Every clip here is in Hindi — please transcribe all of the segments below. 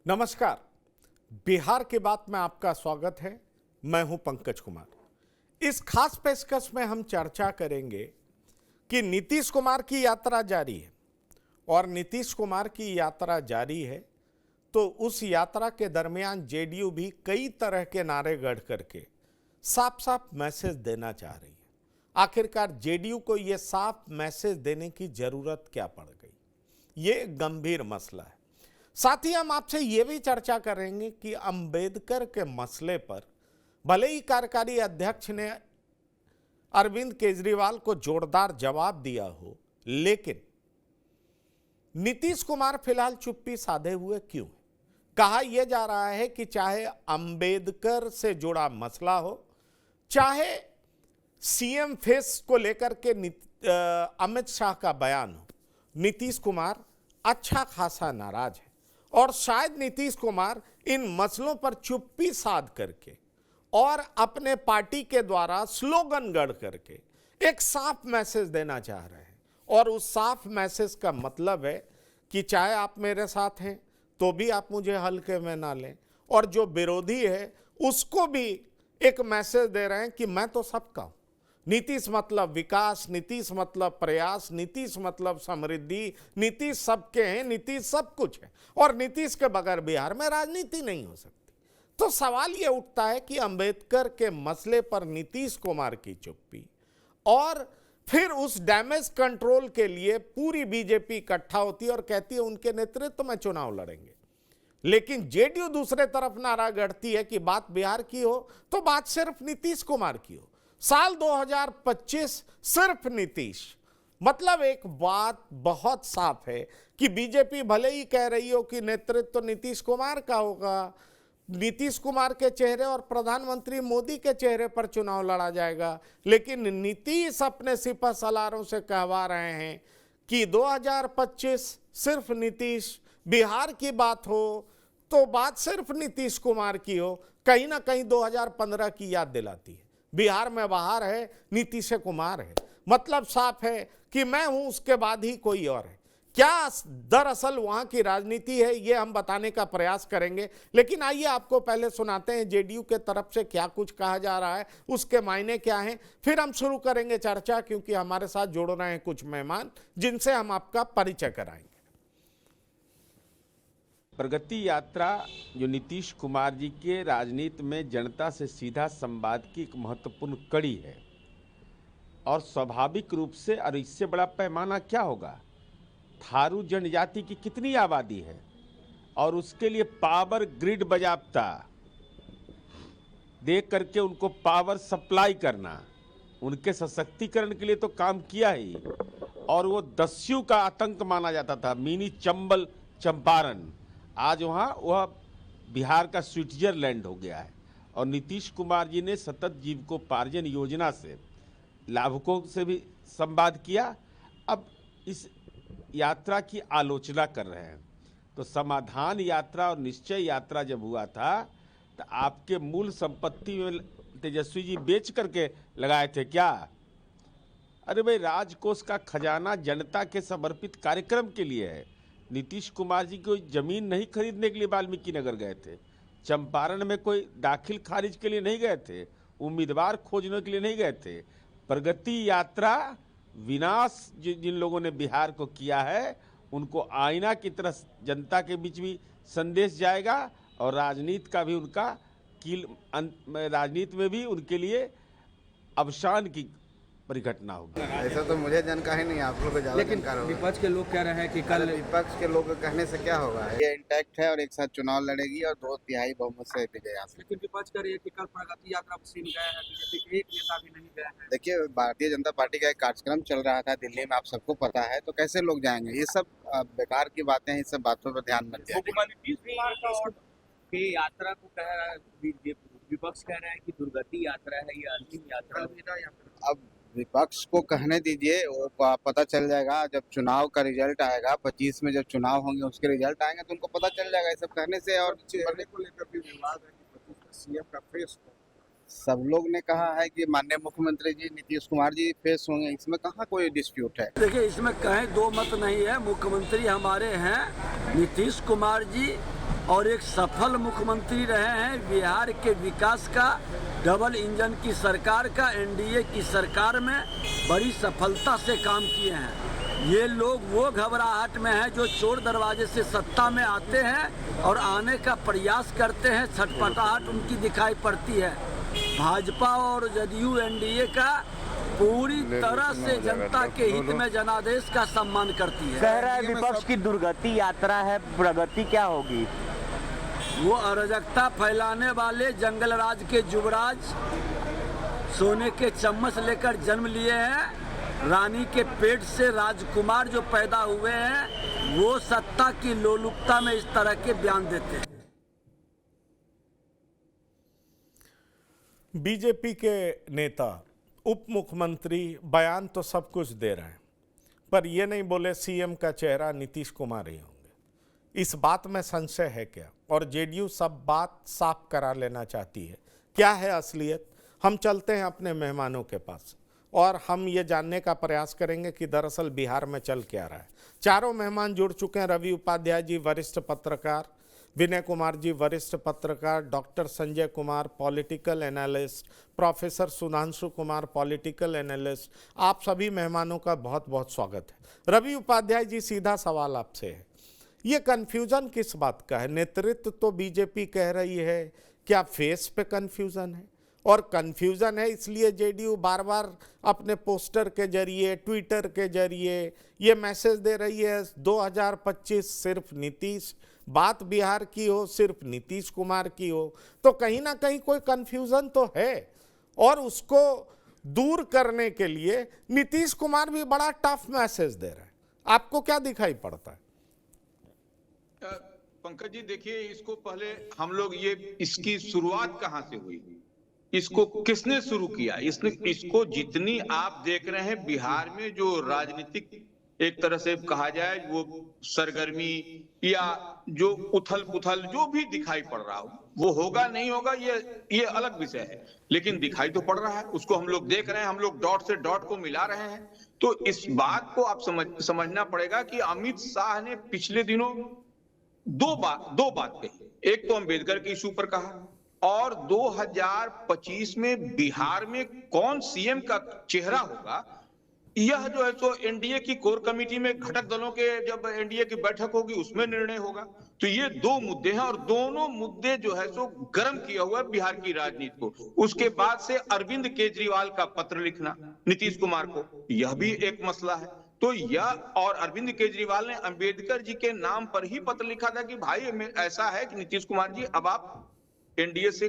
नमस्कार। बिहार की बात में आपका स्वागत है। मैं हूं पंकज कुमार। इस खास पेशकश में हम चर्चा करेंगे कि नीतीश कुमार की यात्रा जारी है और नीतीश कुमार की यात्रा जारी है तो उस यात्रा के दरमियान जेडीयू भी कई तरह के नारे गढ़ करके साफ साफ मैसेज देना चाह रही है। आखिरकार जेडीयू को यह साफ मैसेज देने की जरूरत क्या पड़ गई, ये गंभीर मसला है। साथ ही हम आपसे ये भी चर्चा करेंगे कि अंबेडकर के मसले पर भले ही कार्यकारी अध्यक्ष ने अरविंद केजरीवाल को जोरदार जवाब दिया हो, लेकिन नीतीश कुमार फिलहाल चुप्पी साधे हुए क्यों है? कहा यह जा रहा है कि चाहे अंबेडकर से जुड़ा मसला हो, चाहे सीएम फेस को लेकर के अमित शाह का बयान हो, नीतीश कुमार अच्छा खासा नाराज है और शायद नीतीश कुमार इन मसलों पर चुप्पी साध करके और अपने पार्टी के द्वारा स्लोगन गढ़ करके एक साफ मैसेज देना चाह रहे हैं। और उस साफ मैसेज का मतलब है कि चाहे आप मेरे साथ हैं तो भी आप मुझे हल्के में ना लें, और जो विरोधी है उसको भी एक मैसेज दे रहे हैं कि मैं तो सबका हूं। नीतीश मतलब विकास, नीतीश मतलब प्रयास, नीतीश मतलब समृद्धि, नीतीश सबके हैं, नीतीश सब कुछ है और नीतीश के बगैर बिहार में राजनीति नहीं हो सकती। तो सवाल यह उठता है कि अंबेडकर के मसले पर नीतीश कुमार की चुप्पी और फिर उस डैमेज कंट्रोल के लिए पूरी बीजेपी इकट्ठा होती है और कहती है उनके नेतृत्व में चुनाव लड़ेंगे। लेकिन जेडीयू दूसरे तरफ नारा गढ़ती है कि बात बिहार की हो तो बात सिर्फ नीतीश कुमार की हो, साल 2025 सिर्फ नीतीश। मतलब एक बात बहुत साफ है कि बीजेपी भले ही कह रही हो कि नेतृत्व नीतीश कुमार का होगा, नीतीश कुमार के चेहरे और प्रधानमंत्री मोदी के चेहरे पर चुनाव लड़ा जाएगा, लेकिन नीतीश अपने सिपह सलारों से कहवा रहे हैं कि 2025 सिर्फ नीतीश, बिहार की बात हो तो बात सिर्फ नीतीश कुमार की हो। कहीं ना कहीं 2015 की याद दिलाती है। बिहार में बाहर है, नीतीश कुमार है, मतलब साफ है कि मैं हूं, उसके बाद ही कोई और है। क्या दरअसल वहां की राजनीति है, ये हम बताने का प्रयास करेंगे। लेकिन आइए आपको पहले सुनाते हैं जेडीयू के तरफ से क्या कुछ कहा जा रहा है, उसके मायने क्या हैं, फिर हम शुरू करेंगे चर्चा, क्योंकि हमारे साथ जोड़ रहे हैं कुछ मेहमान जिनसे हम आपका परिचय कराएंगे। प्रगति यात्रा जो नीतीश कुमार जी के राजनीति में जनता से सीधा संवाद की एक महत्वपूर्ण कड़ी है और स्वाभाविक रूप से, और इससे बड़ा पैमाना क्या होगा, थारू जनजाति की कितनी आबादी है और उसके लिए पावर ग्रिड बाजाप्ता दे करके उनको पावर सप्लाई करना, उनके सशक्तिकरण के लिए तो काम किया ही। और वो दस्यु का आतंक माना जाता था, मिनी चंबल चंपारण, आज वह बिहार का स्विट्जरलैंड हो गया है। और नीतीश कुमार जी ने सतत जीविकोपार्जन योजना से लाभुकों से भी संवाद किया। अब इस यात्रा की आलोचना कर रहे हैं। तो समाधान यात्रा और निश्चय यात्रा जब हुआ था तो आपके मूल संपत्ति में तेजस्वी जी बेच करके लगाए थे क्या? अरे भाई, राजकोष का खजाना जनता के समर्पित कार्यक्रम के लिए है। नीतीश कुमार जी कोई जमीन नहीं खरीदने के लिए वाल्मीकि नगर गए थे, चंपारण में कोई दाखिल खारिज के लिए नहीं गए थे, उम्मीदवार खोजने के लिए नहीं गए थे। प्रगति यात्रा विनाश जिन लोगों ने बिहार को किया है उनको आईना की तरह जनता के बीच भी संदेश जाएगा और राजनीति का भी उनका राजनीति में भी उनके लिए अवसान की परिघटना होगी। ऐसा तो मुझे जानकारी नहीं, आप लोग को ज्यादा जानकार होगा। विपक्ष के लोग कह रहे हैं कि कल विपक्ष के लोग कहने से क्या होगा, ये इंटैक्ट है और एक साथ चुनाव लड़ेगी और 2/3 बहुमत से विजय हासिल। लेकिन विपक्ष कह रही है कि कल प्रगति यात्रा सीन गए हैं, बीजेपी के एक नेता भी नहीं गए हैं। देखिए, भारतीय जनता पार्टी का एक कार्यक्रम चल रहा था दिल्ली में, आप सबको पता है, तो कैसे लोग जाएंगे? ये सब बेकार की बातें हैं, इस सब बातों पर ध्यान मत दें। नीतीश कुमार का और यात्रा को कह रहा है, विपक्ष कह रहे हैं कि दुर्गति यात्रा है, ये अंतिम यात्रा। अब विपक्ष को कहने दीजिए, वो पता चल जाएगा जब चुनाव का रिजल्ट आएगा। 25 में जब चुनाव होंगे उसके रिजल्ट आएंगे तो उनको पता चल जाएगा। ये सब कहने से और चेहरे को लेकर भी विवाद है कि 25 सीएम का फेस हो। सब लोग ने कहा है कि माननीय मुख्यमंत्री जी नीतीश कुमार जी फेस होंगे, इसमें कहाँ कोई डिस्प्यूट है। देखिए, इसमें कहीं दो मत नहीं है। मुख्यमंत्री हमारे हैं नीतीश कुमार जी और एक सफल मुख्यमंत्री रहे हैं। बिहार के विकास का, डबल इंजन की सरकार का, एनडीए की सरकार में बड़ी सफलता से काम किए हैं। ये लोग वो घबराहट में हैं जो चोर दरवाजे से सत्ता में आते हैं और आने का प्रयास करते हैं, छटपटाहट उनकी दिखाई पड़ती है। भाजपा और जदयू एनडीए का पूरी तरह से जनता के हित में जनादेश का सम्मान करती है। कह रहा है विपक्ष की दुर्गति यात्रा है, प्रगति क्या होगी? वो अराजकता फैलाने वाले जंगल राज के युवराज सोने के चम्मच लेकर जन्म लिए हैं। रानी के पेट से राजकुमार जो पैदा हुए हैं, वो सत्ता की लोलुपता में इस तरह के बयान देते हैं। बीजेपी के नेता, उप मुख्यमंत्री बयान तो सब कुछ दे रहे हैं, पर ये नहीं बोले सीएम का चेहरा नीतीश कुमार ही होंगे। इस बात में संशय है क्या? और जेडीयू सब बात साफ करा लेना चाहती है। क्या है असलियत? हम चलते हैं अपने मेहमानों के पास और हम ये जानने का प्रयास करेंगे कि दरअसल बिहार में चल क्या रहा है। चारों मेहमान जुड़ चुके हैं। रवि उपाध्याय जी, वरिष्ठ पत्रकार, विनय कुमार जी, वरिष्ठ पत्रकार, doctor Sanjay Kumar, political analyst, professor Sudhanshu Kumar, political analyst. आप सभी मेहमानों का बहुत बहुत स्वागत है। रवि उपाध्याय जी, सीधा सवाल आपसे है, ये कन्फ्यूजन किस बात का है? नेतृत्व तो बीजेपी कह रही है, क्या फेस पे कन्फ्यूजन है? और कन्फ्यूजन है इसलिए जेडीयू बार बार अपने पोस्टर के जरिए, ट्विटर के जरिए ये मैसेज दे रही है 2025 सिर्फ नीतीश, बात बिहार की हो, सिर्फ नीतीश कुमार की हो, तो कहीं ना कहीं कोई कन्फ्यूजन तो है। और उसको दूर करने के लिए नीतीश कुमार भी बड़ा टफ मैसेज दे रहे हैं। आपको क्या दिखाई पड़ता है? पंकज जी, देखिए, इसको पहले हम लोग इसकी शुरुआत कहां से हुई, इसको किसने शुरू किया? इसको जितनी आप देख रहे हैं बिहार में जो राजनीतिक एक तरह से कहा जाए वो सरगर्मी या जो उथल पुथल जो भी दिखाई पड़ रहा हो, वो होगा नहीं होगा ये अलग विषय है, लेकिन दिखाई तो पड़ रहा है। उसको हम लोग देख रहे हैं, हम लोग डॉट से डॉट को मिला रहे हैं। तो इस बात को आप समझना पड़ेगा कि अमित शाह ने पिछले दिनों दो बात कही। एक तो अम्बेडकर के इशू पर कहा, और 2025 में बिहार में कौन सीएम का चेहरा होगा, यह जो है सो एनडीए की कोर कमेटी में घटक दलों के जब एनडीए की बैठक होगी उसमें निर्णय होगा। तो ये दो मुद्दे हैं और दोनों मुद्दे जो है सो गर्म किया हुआ है बिहार की राजनीति को। उसके बाद से अरविंद केजरीवाल का पत्र लिखना नीतीश कुमार को, यह भी एक मसला है। तो यह, और अरविंद केजरीवाल ने अंबेडकर जी के नाम पर ही पत्र लिखा था कि भाई ऐसा है कि नीतीश कुमार जी अब आप एनडीए से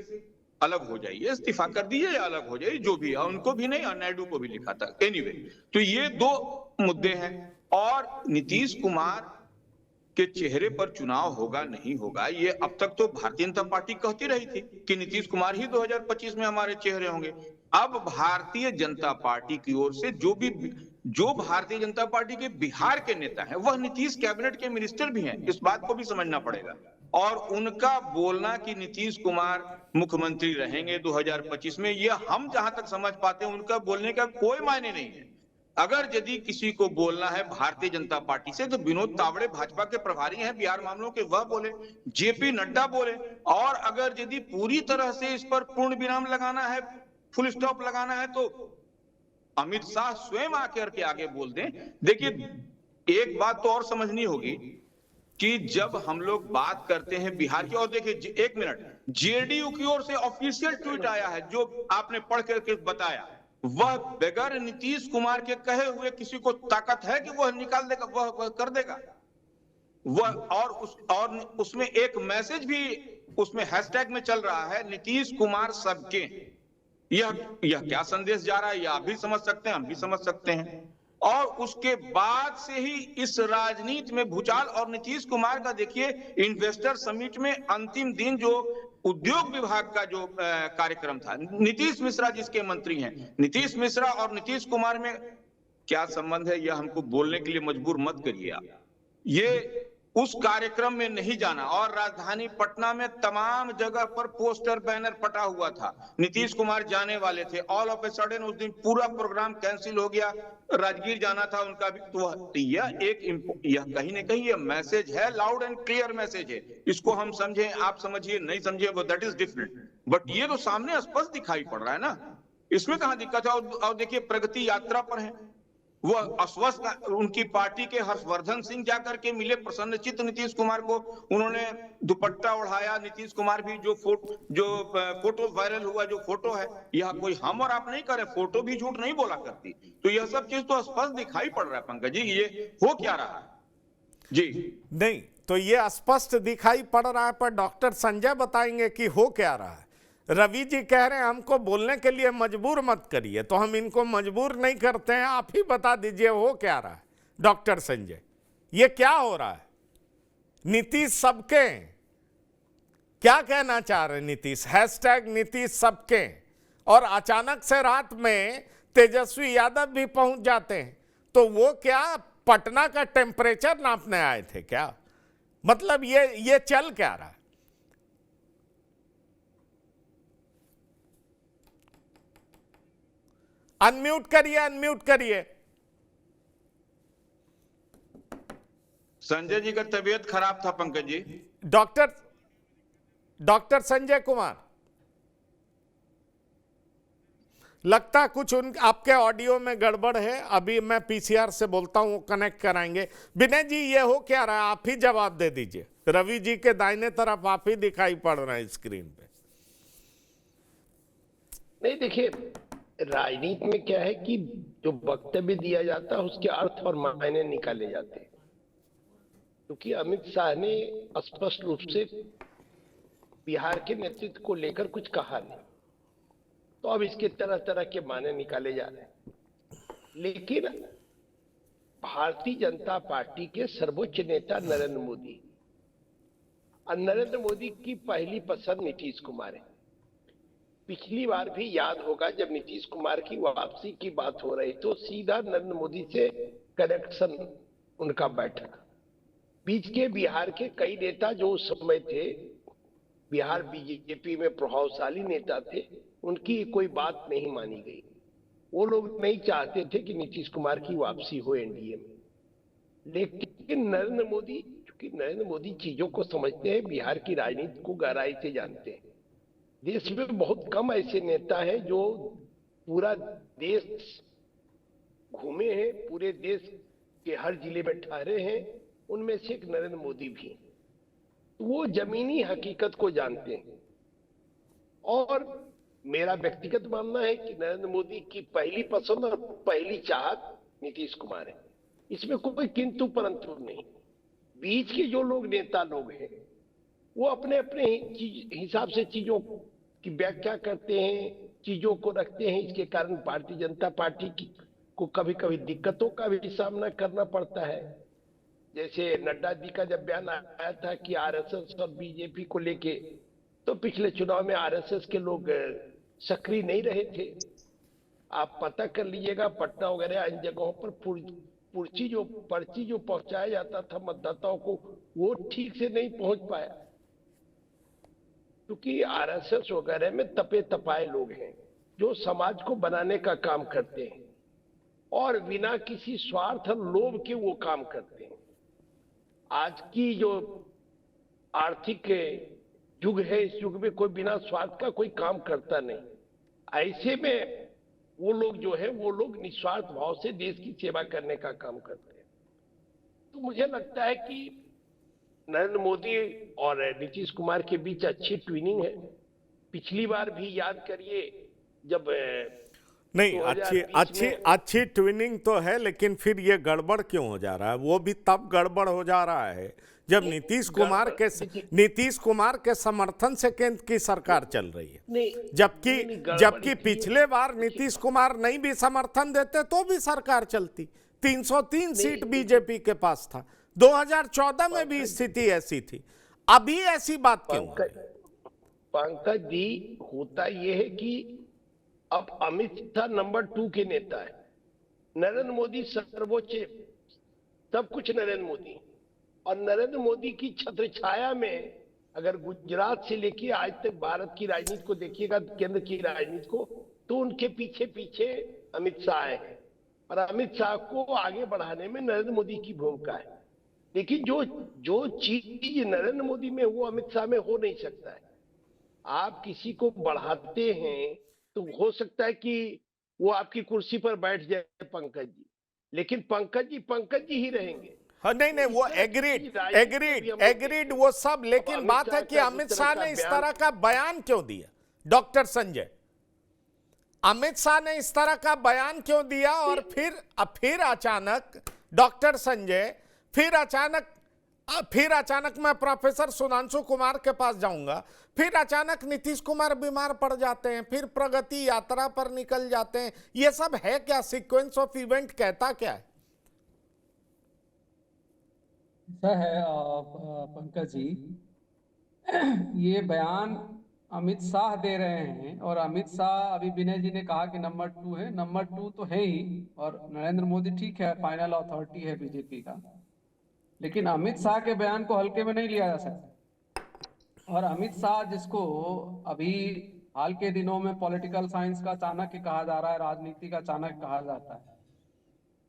अलग हो जाइए, इस्तीफा कर दीजिए या अलग हो जाइए, जो भी है। उनको भी नहीं और नायडू को भी लिखा था। एनीवे, तो ये दो मुद्दे हैं। और नीतीश कुमार के चेहरे पर चुनाव होगा नहीं होगा, ये अब तक तो भारतीय जनता पार्टी कहती रही थी कि नीतीश कुमार ही 2025 में हमारे चेहरे होंगे। अब भारतीय जनता पार्टी की ओर से जो भारतीय जनता पार्टी के बिहार के नेता हैं, वह नीतीश कैबिनेट के मिनिस्टर भी हैं, इस बात को भी समझना पड़ेगा। और उनका बोलना कि नीतीश कुमार मुख्यमंत्री रहेंगे 2025 में, यह हम जहां तक समझ पाते हैं उनका बोलने का कोई मायने नहीं है। अगर यदि किसी को बोलना है भारतीय जनता पार्टी से तो विनोद तावड़े भाजपा के प्रभारी हैं बिहार मामलों के, वह बोले, जेपी नड्डा बोले। और अगर यदि पूरी तरह से इस पर पूर्ण विराम लगाना है, फुल स्टॉप लगाना है, तो अमित शाह स्वयं आकर के आगे बोल दें। देखिए, एक बात तो और समझनी होगी कि जब हम लोग बात करते हैं बिहार की, और देखिए एक मिनट, जेडीयू की ओर से ऑफिशियल ट्वीट आया है जो आपने पढ़ करके बताया, वह बगैर नीतीश कुमार के कहे हुए किसी को ताकत है कि वह निकाल देगा, वह कर देगा वह। और उसमें एक मैसेज भी उसमें हैशटैग में चल रहा है, नीतीश कुमार सबके। यह क्या संदेश जा रहा है, यह आप भी समझ सकते हैं, हम भी समझ सकते हैं। और उसके बाद से ही इस राजनीति में भूचाल। और नीतीश कुमार का देखिए, इन्वेस्टर समिट में अंतिम दिन जो उद्योग विभाग का जो कार्यक्रम था, नीतीश मिश्रा जिसके मंत्री हैं, नीतीश मिश्रा और नीतीश कुमार में क्या संबंध है, यह हमको बोलने के लिए मजबूर मत करिए आप। ये उस कार्यक्रम में नहीं जाना। और राजधानी पटना में तमाम जगह पर पोस्टर बैनर पटा हुआ था, नीतीश कुमार जाने वाले थे, ऑल ऑफ ए सडन उस दिन पूरा प्रोग्राम कैंसिल हो गया। राजगीर जाना था उनका भी। तो यह कहीं ना कहीं यह मैसेज है, लाउड एंड क्लियर मैसेज है। इसको हम समझे, आप समझिए, नहीं समझिए, वो दैट इज डिफरेंट, बट ये तो सामने स्पष्ट दिखाई पड़ रहा है ना, इसमें कहां दिक्कत है। और देखिए, प्रगति यात्रा पर है, वो अस्वस्थ, उनकी पार्टी के हर्षवर्धन सिंह जाकर के मिले प्रसन्नचित्त नीतीश कुमार को, उन्होंने दुपट्टा ओढ़ाया। नीतीश कुमार भी जो फोटो वायरल हुआ, जो फोटो है, यह कोई हम और आप नहीं करे, फोटो भी झूठ नहीं बोला करती। तो यह सब चीज तो स्पष्ट दिखाई पड़ रहा है पंकज जी, ये हो क्या रहा है जी। नहीं, तो ये स्पष्ट दिखाई पड़ रहा है, पर डॉक्टर संजय बताएंगे कि हो क्या रहा है। रवि जी कह रहे हैं हमको बोलने के लिए मजबूर मत करिए, तो हम इनको मजबूर नहीं करते हैं, आप ही बता दीजिए हो क्या रहा है। डॉक्टर संजय, ये क्या हो रहा है? नीतीश सबके, क्या कहना चाह रहे हैं नीतीश? हैशटैग नीतीश सबके, और अचानक से रात में तेजस्वी यादव भी पहुंच जाते हैं, तो वो क्या पटना का टेम्परेचर नापने आए थे क्या? मतलब ये चल क्या रहा है? अनम्यूट करिए, अनम्यूट करिए। संजय जी का तबीयत खराब था पंकज जी। डॉक्टर संजय कुमार, लगता कुछ आपके ऑडियो में गड़बड़ है। अभी मैं पीसीआर से बोलता हूं, वो कनेक्ट कराएंगे। विनय जी, ये हो क्या रहा है? आप ही जवाब दे दीजिए। रवि जी के दाहिने तरफ आप ही दिखाई पड़ रहे हैं स्क्रीन पे। नहीं, देखिए, राजनीति में क्या है कि जो वक्तव्य दिया जाता है उसके अर्थ और मायने निकाले जाते हैं। क्योंकि अमित शाह ने स्पष्ट रूप से बिहार के नेतृत्व को लेकर कुछ कहा नहीं, तो अब इसके तरह तरह के मायने निकाले जा रहे हैं। लेकिन भारतीय जनता पार्टी के सर्वोच्च नेता नरेंद्र मोदी, और नरेंद्र मोदी की पहली पसंद नीतीश कुमार है। पिछली बार भी याद होगा, जब नीतीश कुमार की वापसी की बात हो रही तो सीधा नरेंद्र मोदी से कनेक्शन उनका बैठा। बीच के बिहार के कई नेता जो उस समय थे, बिहार बीजेपी में प्रभावशाली नेता थे, उनकी कोई बात नहीं मानी गई। वो लोग नहीं चाहते थे कि नीतीश कुमार की वापसी हो एनडीए में। लेकिन नरेंद्र मोदी, क्योंकि नरेंद्र मोदी चीजों को समझते हैं, बिहार की राजनीति को गहराई से जानते हैं। देश में बहुत कम ऐसे नेता हैं जो पूरा देश घूमे हैं, पूरे देश के हर जिले में ठहरे हैं, उनमें से एक नरेंद्र मोदी भी। वो जमीनी हकीकत को जानते हैं। और मेरा व्यक्तिगत मानना है कि नरेंद्र मोदी की पहली पसंद और पहली चाहत नीतीश कुमार है। इसमें कोई किंतु परंतु नहीं। बीच के जो लोग नेता लोग हैं, वो अपने अपने हिसाब से चीजों की व्याख्या करते हैं, चीजों को रखते हैं। इसके कारण भारतीय जनता पार्टी को कभी कभी दिक्कतों का भी सामना करना पड़ता है। जैसे नड्डा जी का जब बयान आया था कि आरएसएस और बीजेपी को लेके, तो पिछले चुनाव में आरएसएस के लोग सक्रिय नहीं रहे थे। आप पता कर लीजिएगा, पटना वगैरह इन जगहों पर पर्ची जो पहुंचाया जाता था मतदाताओं को, वो ठीक से नहीं पहुंच पाया, क्योंकि आरएसएस वगैरह में तपे तपाए लोग हैं जो समाज को बनाने का काम करते हैं और बिना किसी स्वार्थ और लोभ के वो काम करते हैं। आज की जो आर्थिक युग है, इस युग में कोई बिना स्वार्थ का कोई काम करता नहीं। ऐसे में वो लोग जो है, वो लोग निस्वार्थ भाव से देश की सेवा करने का काम करते हैं। तो मुझे लगता है कि नरेंद्र मोदी और नीतीश कुमार के बीच अच्छी ट्विनिंग है। पिछली बार भी याद करिए, जब नहीं, अच्छी ट्विनिंग तो है, लेकिन फिर ये गड़बड़ क्यों हो जा रहा है? वो भी तब गड़बड़ हो जा रहा है जब नीतीश कुमार के समर्थन से केंद्र की सरकार चल रही है। जबकि पिछले बार नीतीश कुमार नहीं भी समर्थन देते तो भी सरकार चलती। 303 सीट बीजेपी के पास था। 2014 में भी स्थिति ऐसी थी। अभी ऐसी बात क्यों हो रही? पंकज जी, होता यह है कि अब अमित शाह नंबर 2 के नेता है, नरेंद्र मोदी सर्वोच्च, सब कुछ नरेंद्र मोदी। और नरेंद्र मोदी की छत्र छाया में अगर गुजरात से लेके आज तक भारत की राजनीति को देखिएगा, केंद्र की राजनीति को, तो उनके पीछे पीछे अमित शाह है और अमित शाह को आगे बढ़ाने में नरेंद्र मोदी की भूमिका है। लेकिन जो चीज नरेंद्र मोदी में वो अमित शाह में हो नहीं सकता है। आप किसी को बढ़ाते हैं तो हो सकता है कि वो आपकी कुर्सी पर बैठ जाए पंकज जी, लेकिन पंकज जी ही रहेंगे। हाँ, नहीं वो एग्रीड वो सब, लेकिन बात है कि अमित शाह ने इस तरह का बयान क्यों दिया? डॉक्टर संजय, अमित शाह ने इस तरह का बयान क्यों दिया? और फिर अचानक डॉक्टर संजय, फिर अचानक मैं प्रोफेसर सुधांशु कुमार के पास जाऊंगा, फिर अचानक नीतीश कुमार बीमार पड़ जाते हैं, फिर प्रगति यात्रा पर निकल जाते हैं। ये सब है क्या? सीक्वेंस ऑफ इवेंट कहता क्या है? ऐसा है पंकज जी, ये बयान अमित शाह दे रहे हैं और अमित शाह, अभी विनय जी ने कहा कि नंबर 2 है, नंबर 2 तो है ही, और नरेंद्र मोदी ठीक है फाइनल अथॉरिटी है बीजेपी का, लेकिन अमित शाह के बयान को हल्के में नहीं लिया जा सकता। और अमित शाह जिसको अभी हाल के दिनों में पॉलिटिकल साइंस का चाणक्य कहा जा रहा है, राजनीति का चाणक्य कहा जाता है,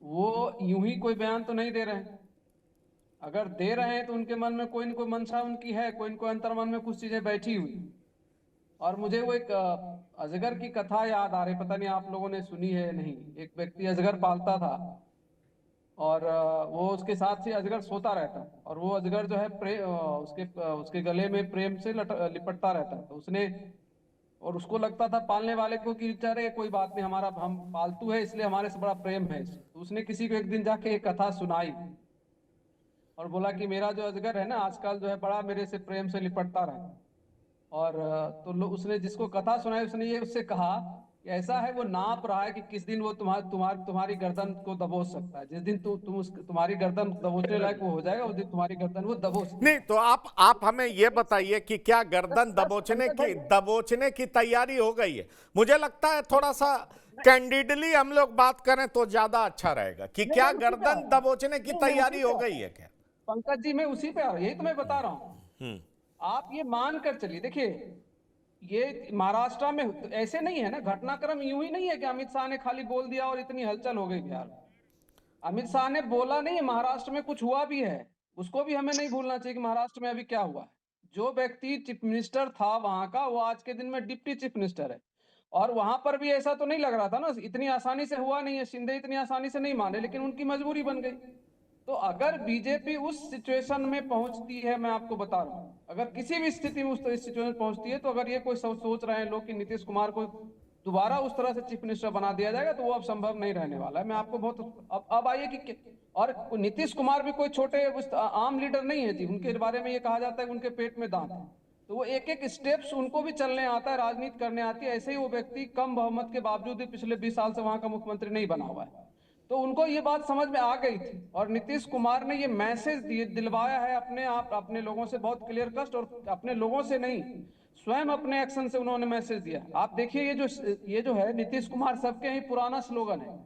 वो यूं ही कोई बयान तो नहीं दे रहे हैं। अगर दे रहे हैं तो उनके मन में कोई न कोई मंशा उनकी है, कोई न कोई अंतर्मन में कुछ चीजें बैठी हुई। और मुझे वो एक अजगर की कथा याद आ रही, पता नहीं आप लोगों ने सुनी है नहीं। एक व्यक्ति अजगर पालता था और वो उसके साथ ही अजगर सोता रहता, और वो अजगर जो है उसके गले में प्रेम से लिपटता रहता है। तो उसने, और उसको लगता था पालने वाले को कि बेचारे कोई बात नहीं, हम पालतू है इसलिए हमारे से बड़ा प्रेम है। तो उसने किसी को एक दिन जाके एक कथा सुनाई और बोला कि मेरा जो अजगर है ना आजकल जो है बड़ा मेरे से प्रेम से लिपटता रहा। और तो उसने जिसको कथा सुनाई उसने ये उससे कहा कि ऐसा है, वो नाप रहा है कि किस दिन वो तुम्हारी गर्दन को दबोच सकता है। जिस दिन तुम्हारी गर्दन दबोचने लायक वो हो जाएगा, उस दिन तुम्हारी गर्दन वो दबोच नहीं। तो आप हमें ये बताइए कि क्या गर्दन दबोचने की तैयारी हो गई है? मुझे लगता है थोड़ा सा कैंडिडली हम लोग बात करें तो ज्यादा अच्छा रहेगा कि क्या गर्दन दबोचने की तैयारी हो गई है क्या? पंकज जी मैं उसी पे यही तो मैं बता रहा हूँ। आप ये मान कर चलिए, देखिए ये महाराष्ट्र में तो ऐसे नहीं है ना, घटनाक्रम यूं ही नहीं है कि अमित शाह ने खाली बोल दिया और इतनी हलचल हो गई बिहार में। अमित शाह ने बोला नहीं, महाराष्ट्र में कुछ हुआ भी है, उसको भी हमें नहीं भूलना चाहिए कि महाराष्ट्र में अभी क्या हुआ है। जो व्यक्ति चीफ मिनिस्टर था वहां का, वो आज के दिन में डिप्टी चीफ मिनिस्टर है। और वहां पर भी ऐसा तो नहीं लग रहा था ना, इतनी आसानी से हुआ नहीं है, शिंदे इतनी आसानी से नहीं माने, लेकिन उनकी मजबूरी बन गई। तो अगर बीजेपी उस सिचुएशन में पहुंचती है, मैं आपको बता रहा हूं, अगर किसी भी स्थिति में उस सिचुएशन में पहुंचती है, तो अगर ये कोई सोच रहे हैं लोग कि नीतीश कुमार को दोबारा उस तरह से चीफ मिनिस्टर बना दिया जाएगा, तो वो अब संभव नहीं रहने वाला है। मैं आपको बहुत अब आइए कि, और नीतीश कुमार भी कोई छोटे आम लीडर नहीं है जी, उनके बारे में ये कहा जाता है कि उनके पेट में दांत है। तो वो एक एक स्टेप्स उनको भी चलने आता है, राजनीति करने आती है। ऐसे ही वो व्यक्ति कम बहुमत के बावजूद भी पिछले 20 साल से वहां का मुख्यमंत्री नहीं बना हुआ है। तो उनको ये बात समझ में आ गई थी, और नीतीश कुमार ने ये मैसेज दिलवाया है अपने लोगों से, बहुत क्लियर कट, और अपने लोगों से नहीं, स्वयं अपने एक्शन से उन्होंने मैसेज दिया। आप देखिए ये जो है नीतीश कुमार सबके ही पुराना स्लोगन है।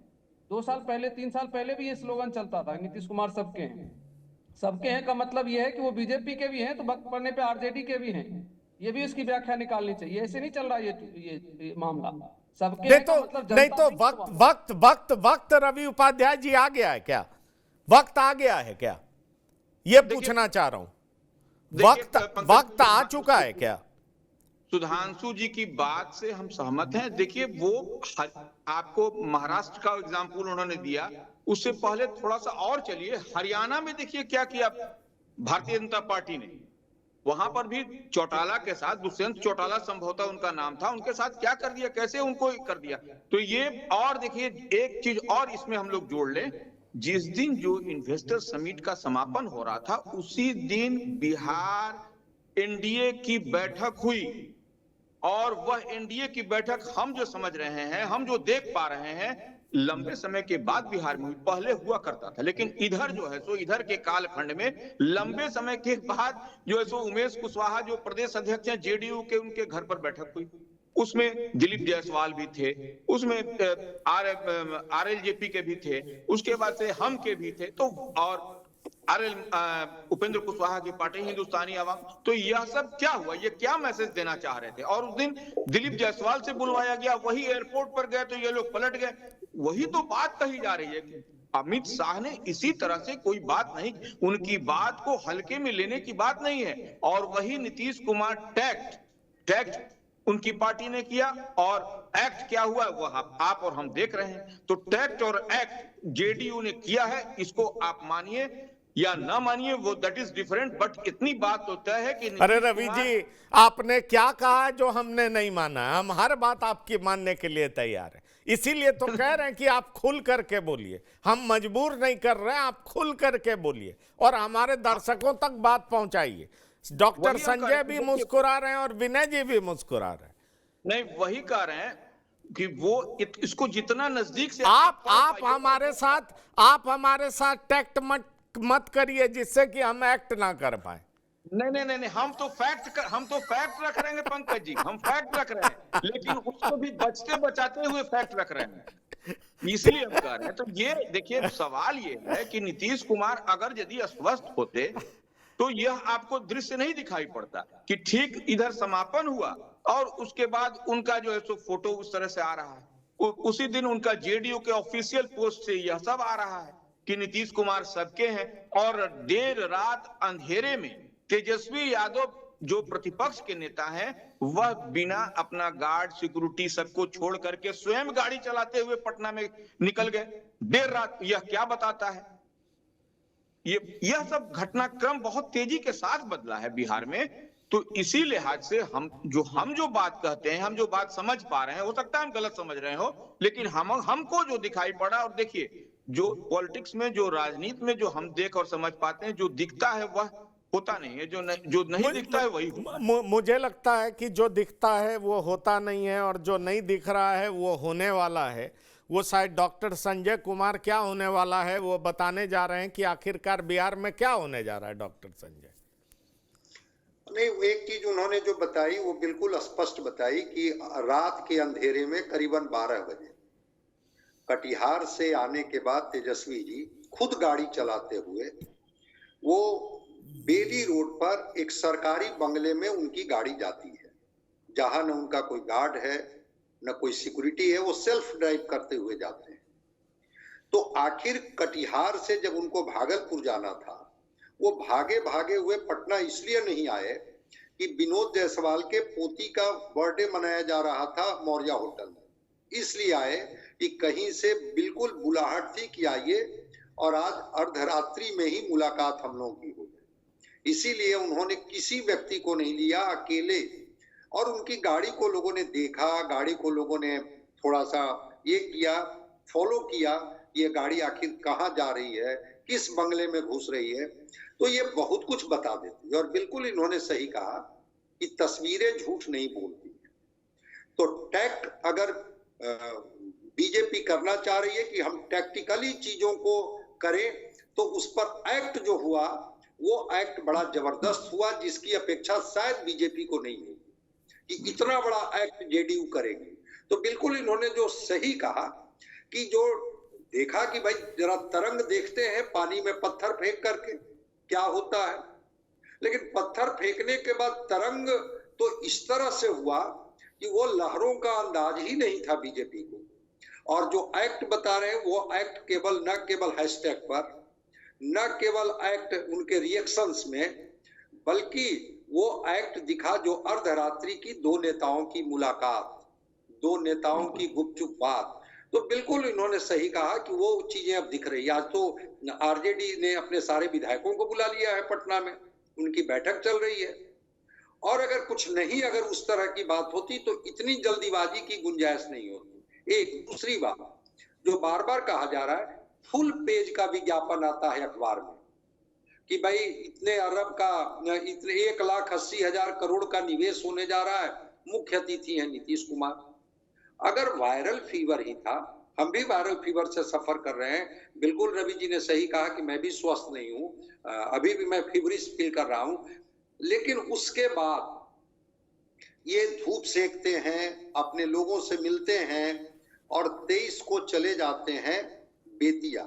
2 साल पहले 3 साल पहले भी ये स्लोगन चलता था, नीतीश कुमार सबके हैं का मतलब ये है कि वो बीजेपी के भी हैं, तो वक्त पड़ने पे आरजेडी के भी हैं। ये भी इसकी व्याख्या निकालनी चाहिए। ऐसे नहीं चल रहा ये मामला सबके नहीं तो वक्त रवि उपाध्याय जी आ गया है क्या? वक्त आ गया है क्या? ये पूछना चाह रहा हूं। वक्त आ चुका है क्या? सुधांशु जी की बात से हम सहमत हैं। देखिए वो आपको महाराष्ट्र का एग्जाम्पल उन्होंने दिया, उससे पहले थोड़ा सा और चलिए, हरियाणा में देखिए क्या किया भारतीय जनता पार्टी ने। वहां पर भी चौटाला के साथ, दुष्यंत चौटाला संभवतः उनका नाम था, उनके साथ क्या कर दिया, कैसे उनको कर दिया। तो ये, और देखिए एक चीज और इसमें हम लोग जोड़ लें, जिस दिन जो इन्वेस्टर समिट का समापन हो रहा था, उसी दिन बिहार एनडीए की बैठक हुई, और वह एनडीए की बैठक हम जो समझ रहे हैं, हम जो देख पा रहे हैं, लंबे समय के बाद बिहार में पहले हुआ करता था, लेकिन इधर जो है सो इधर के कालखंड में लंबे समय के बाद जो है सो उमेश कुशवाहा जो प्रदेश अध्यक्ष हैं जेडीयू के, उनके घर पर बैठक हुई। उसमें दिलीप जायसवाल भी थे, उसमें आरएलजेपी के भी थे, उसके बाद से हम के भी थे। तो और अरे उपेंद्र कुशवाहा की पार्टी हिंदुस्तानी आवाम, तो यह सब क्या हुआ? ये क्या मैसेज देना चाह रहे थे? और उस दिन दिलीप जायसवाल से बुलवाया गया, वही एयरपोर्ट पर गए तो ये लोग पलट गए। वही तो बात कही जा रही है कि अमित शाह ने इसी तरह से कोई बात नहीं, उनकी बात को हल्के में लेने की बात नहीं है। और वही नीतीश कुमार टैक्ट उनकी पार्टी ने किया, और एक्ट क्या हुआ वो आप और हम देख रहे हैं। तो टैक्ट और एक्ट जेडीयू ने किया है, इसको आप मानिए या ना मानिए, वो दैट इज डिफरेंट, बट इतनी बात तो तय है कि अरे रवि जी, आपने क्या कहा जो हमने नहीं माना? हम हर बात आपकी मानने के लिए तैयार है, इसीलिए तो कह रहे हैं कि आप खुल करके बोलिए। हम मजबूर नहीं कर रहे हैं, आप खुल करके बोलिए और हमारे दर्शकों तक बात पहुंचाइए। डॉक्टर संजय भी मुस्कुरा रहे हैं और विनय जी भी मुस्कुरा रहे हैं। नहीं, वही कह रहे हैं कि वो इसको जितना नजदीक से आप हमारे साथ टैक्ट मत करिए जिससे कि हम एक्ट ना कर पाए। नहीं, हम तो फैक्ट रख रहे हैं पंकज जी, हम फैक्ट रख रहे हैं, लेकिन उसको भी बचाते हुए फैक्ट रख रहे हैं, इसलिए हम कह रहे हैं। तो ये देखिए, सवाल ये है कि नीतीश कुमार अगर यदि अस्वस्थ होते तो यह आपको दृश्य नहीं दिखाई पड़ता कि ठीक इधर समापन हुआ और उसके बाद उनका जो है सो फोटो उस तरह से आ रहा है। उसी दिन उनका जेडीयू के ऑफिशियल पोस्ट से यह सब आ रहा है कि नीतीश कुमार सबके हैं, और देर रात अंधेरे में तेजस्वी यादव जो प्रतिपक्ष के नेता हैं, वह बिना अपना गार्ड सिक्योरिटी सबको छोड़ करके स्वयं गाड़ी चलाते हुए पटना में निकल गए देर रात। यह क्या बताता है? यह सब घटनाक्रम बहुत तेजी के साथ बदला है बिहार में। तो इसी लिहाज से हम जो बात कहते हैं, हम जो बात समझ पा रहे हैं, हो सकता है हम गलत समझ रहे हो, लेकिन हमको जो दिखाई पड़ा, और देखिए जो पॉलिटिक्स में, जो राजनीति में जो हम देख और समझ पाते हैं, जो दिखता है वह होता नहीं है, जो नहीं दिखता है वही होता है। मुझे लगता है कि जो दिखता है वो होता नहीं है, और जो नहीं दिख रहा है वो होने वाला है। वो शायद डॉक्टर संजय कुमार क्या होने वाला है वो बताने जा रहे हैं कि आखिरकार बिहार में क्या होने जा रहा है। डॉक्टर संजय नहीं, एक चीज उन्होंने जो बताई वो बिल्कुल स्पष्ट बताई कि रात के अंधेरे में करीबन 12 बजे कटिहार से आने के बाद तेजस्वी जी खुद गाड़ी चलाते हुए वो बेली रोड पर एक सरकारी बंगले में उनकी गाड़ी जाती है, जहां न उनका कोई गार्ड है न कोई सिक्योरिटी है, वो सेल्फ ड्राइव करते हुए जाते हैं। तो आखिर कटिहार से जब उनको भागलपुर जाना था, वो भागे भागे हुए पटना इसलिए नहीं आए कि विनोद जायसवाल के पोती का बर्थडे मनाया जा रहा था मौर्या होटल में, इसलिए आए कि कहीं से बिल्कुल बुलाहट थी कि आइए और आज अर्धरात्रि में ही मुलाकात हम लोगों की हो गई। इसीलिए उन्होंने किसी व्यक्ति को नहीं लिया, अकेले, और उनकी गाड़ी को लोगों ने देखा, गाड़ी को लोगों ने थोड़ा सा ये किया, फॉलो किया, ये गाड़ी आखिर कहाँ जा रही है, किस बंगले में घुस रही है। तो ये बहुत कुछ बता देती है। और बिल्कुल इन्होंने सही कहा कि तस्वीरें झूठ नहीं बोलती। तो टैक्ट अगर बीजेपी करना चाह रही है कि हम टैक्टिकली चीजों को करें, तो उस पर एक्ट जो हुआ वो एक्ट बड़ा जबरदस्त हुआ, जिसकी अपेक्षा शायद बीजेपी को नहीं हुई कि इतना बड़ा एक्ट जेडीयू करेगी। तो बिल्कुल इन्होंने जो सही कहा कि जो देखा कि भाई जरा तरंग देखते हैं पानी में पत्थर फेंक करके क्या होता है, लेकिन पत्थर फेंकने के बाद तरंग तो इस तरह से हुआ कि वो लहरों का अंदाज ही नहीं था बीजेपी को। और जो एक्ट बता रहे हैं वो एक्ट केवल न केवल हैशटैग पर, न केवल एक्ट उनके रिएक्शंस में, बल्कि वो एक्ट दिखा जो अर्धरात्रि की दो नेताओं की मुलाकात, दो नेताओं की गुपचुप बात। तो बिल्कुल इन्होंने सही कहा कि वो चीजें अब दिख रही है। आज तो आरजेडी ने अपने सारे विधायकों को बुला लिया है पटना में, उनकी बैठक चल रही है। और अगर कुछ नहीं, अगर उस तरह की बात होती तो इतनी जल्दीबाजी की गुंजाइश नहीं होती। एक दूसरी बात जो बार बार कहा जा रहा है, फुल पेज का विज्ञापन आता है अखबार में कि भाई इतने अरब का, इतने 1,80,000 करोड़ का निवेश होने जा रहा है, मुख्य अतिथि है नीतीश कुमार। अगर वायरल फीवर ही था, हम भी वायरल फीवर से सफर कर रहे हैं। बिल्कुल रवि जी ने सही कहा कि मैं भी स्वस्थ नहीं हूं, अभी भी मैं फीवरिश फील कर रहा हूं, लेकिन उसके बाद ये धूप सेकते हैं, अपने लोगों से मिलते हैं और 23 को चले जाते हैं बेतिया।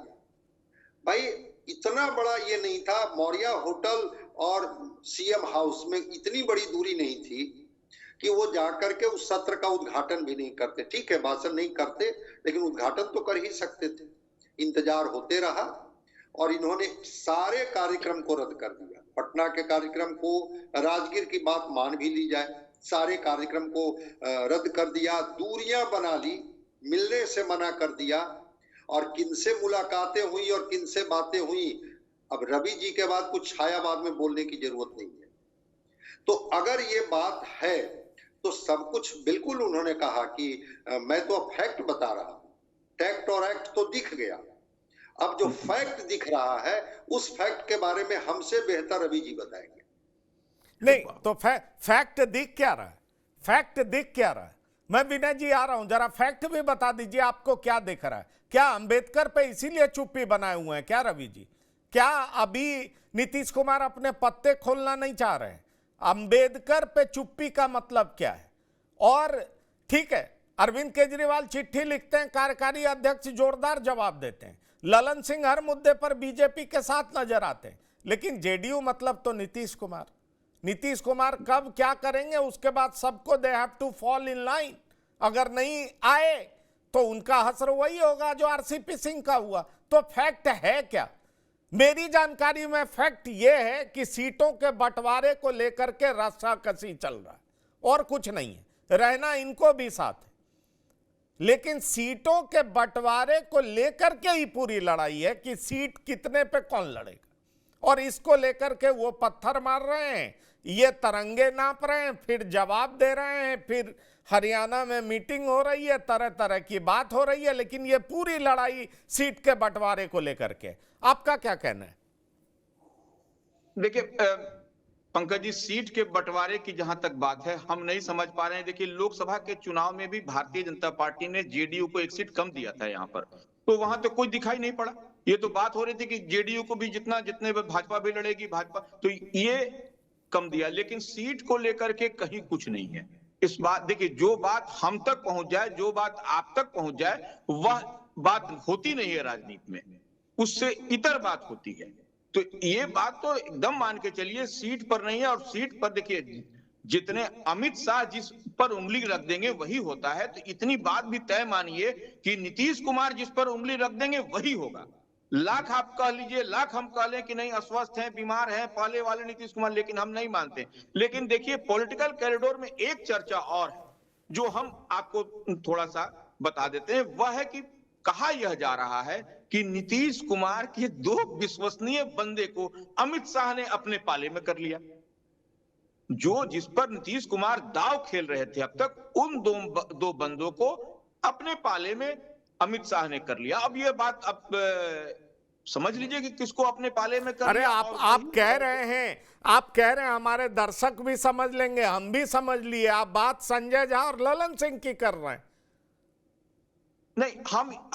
भाई इतना बड़ा ये नहीं था। मौर्या होटल और सीएम हाउस में इतनी बड़ी दूरी नहीं थी कि वो जाकर के उस सत्र का उद्घाटन भी नहीं करते। ठीक है, भाषण नहीं करते, लेकिन उद्घाटन तो कर ही सकते थे। इंतजार होते रहा और इन्होंने सारे कार्यक्रम को रद्द कर दिया। पटना के कार्यक्रम को, राजगीर की बात मान भी ली जाए, सारे कार्यक्रम को रद्द कर दिया, दूरियां बना ली, मिलने से मना कर दिया, और किनसे मुलाकातें हुई और किनसे बातें हुई, अब रवि जी के बाद कुछ छायावाद में बोलने की जरूरत नहीं है। तो अगर ये बात है तो सब कुछ बिल्कुल उन्होंने कहा कि मैं तो फैक्ट बता रहा हूं, टैक्ट और एक्ट तो दिख गया। अब जो फैक्ट दिख रहा है उस फैक्ट के बारे में हमसे बेहतर रवि जी बताएंगे। नहीं तो फैक्ट दिख क्या रहा है? फैक्ट दिख क्या रहा है? मैं विनय जी आ रहा हूं, जरा फैक्ट भी बता दीजिए, आपको क्या दिख रहा है? क्या अंबेडकर पे इसीलिए चुप्पी बनाए हुए हैं क्या रवि जी? क्या अभी नीतीश कुमार अपने पत्ते खोलना नहीं चाह रहे हैं? अंबेडकर पे चुप्पी का मतलब क्या है? और ठीक है, अरविंद केजरीवाल चिट्ठी लिखते हैं, कार्यकारी अध्यक्ष जोरदार जवाब देते हैं, ललन सिंह हर मुद्दे पर बीजेपी के साथ नजर आते हैं, लेकिन जेडीयू मतलब तो नीतीश कुमार। नीतीश कुमार कब क्या करेंगे उसके बाद सबको they have to fall in line. अगर नहीं आए तो उनका हसर वही होगा जो आरसीपी सिंह का हुआ। तो फैक्ट है क्या? मेरी जानकारी में फैक्ट यह है कि सीटों के बंटवारे को लेकर के रस्साकसी चल रहा है और कुछ नहीं है, रहना इनको भी साथ है, लेकिन सीटों के बंटवारे को लेकर के ही पूरी लड़ाई है कि सीट कितने पे कौन लड़ेगा, और इसको लेकर के वो पत्थर मार रहे हैं, ये तरंगे नाप रहे हैं, फिर जवाब दे रहे हैं, फिर हरियाणा में मीटिंग हो रही है, तरह तरह की बात हो रही है, लेकिन ये पूरी लड़ाई सीट के बंटवारे को लेकर के। आपका क्या कहना है? देखिए पंकज जी, सीट के बंटवारे की जहां तक बात है, हम नहीं समझ पा रहे हैं। देखिए लोकसभा के चुनाव में भी भारतीय जनता पार्टी ने जेडीयू को एक सीट कम दिया था यहाँ पर, तो वहां तो कोई दिखाई नहीं पड़ा। ये तो बात हो रही थी कि जेडीयू को भी जितने भाजपा भी लड़ेगी, भाजपा तो ये कम दिया, लेकिन सीट को लेकर के कहीं कुछ नहीं है। इस बात देखिए, जो बात हम तक पहुंच जाए, जो बात आप तक पहुंच जाए, वह बात होती नहीं है राजनीति में, उससे इतर बात होती है। तो ये बात तो एकदम मान के चलिए सीट पर नहीं है। और सीट पर देखिए जितने अमित शाह जिस पर उंगली रख देंगे वही होता है। तो इतनी बात भी तय मानिए कि नीतीश कुमार जिस पर उंगली रख देंगे वही होगा। लाख आप कह लीजिए, लाख हम कह लें कि नहीं अस्वस्थ हैं, बीमार हैं, पहले वाले नीतीश कुमार, लेकिन हम नहीं मानते। लेकिन देखिए पॉलिटिकल कॉरिडोर में एक चर्चा और है जो हम आपको थोड़ा सा बता देते हैं, वह है कि कहा यह जा रहा है कि नीतीश कुमार के दो विश्वसनीय बंदे को अमित शाह ने अपने पाले में कर लिया। जो जिस पर नीतीश कुमार दाव खेल रहे थे अब तक, उन दो बंदों को अपने पाले में अमित शाह ने कर लिया। अब ये बात अब समझ लीजिए कि किसको अपने पाले में कर अरे लिया। आप कह रहे हैं, हमारे दर्शक भी समझ लेंगे, हम भी समझ लिए, आप बात संजय झा और ललन सिंह की कर रहे हैं। नहीं,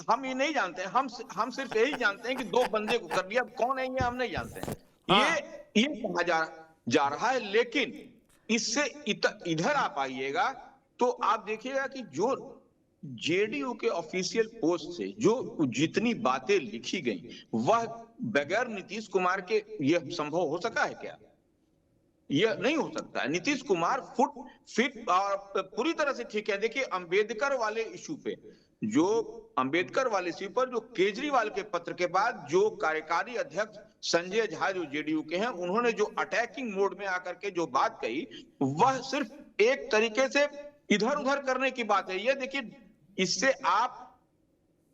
हम ये नहीं जानते, हम सिर्फ यही जानते हैं कि दो बंदे को कर लिया। अब कौन है ये हम नहीं जानते हैं। ये कहा जा रहा है, लेकिन इससे इधर आप आइएगा तो आप देखिएगा कि जो जेडीयू के ऑफिशियल पोस्ट से जो जितनी बातें लिखी गई, वह बगैर नीतीश कुमार के यह संभव हो सका है क्या? यह नहीं हो सकता है। नीतीश कुमार फिट और पूरी तरह से ठीक है। देखिए अंबेडकर वाले इशू पे, जो केजरीवाल के पत्र के बाद जो कार्यकारी अध्यक्ष संजय झा जो जेडीयू के हैं, उन्होंने जो अटैकिंग मोड में आकर के जो बात कही, वह सिर्फ एक तरीके से इधर उधर करने की बात है। ये देखिए, इससे आप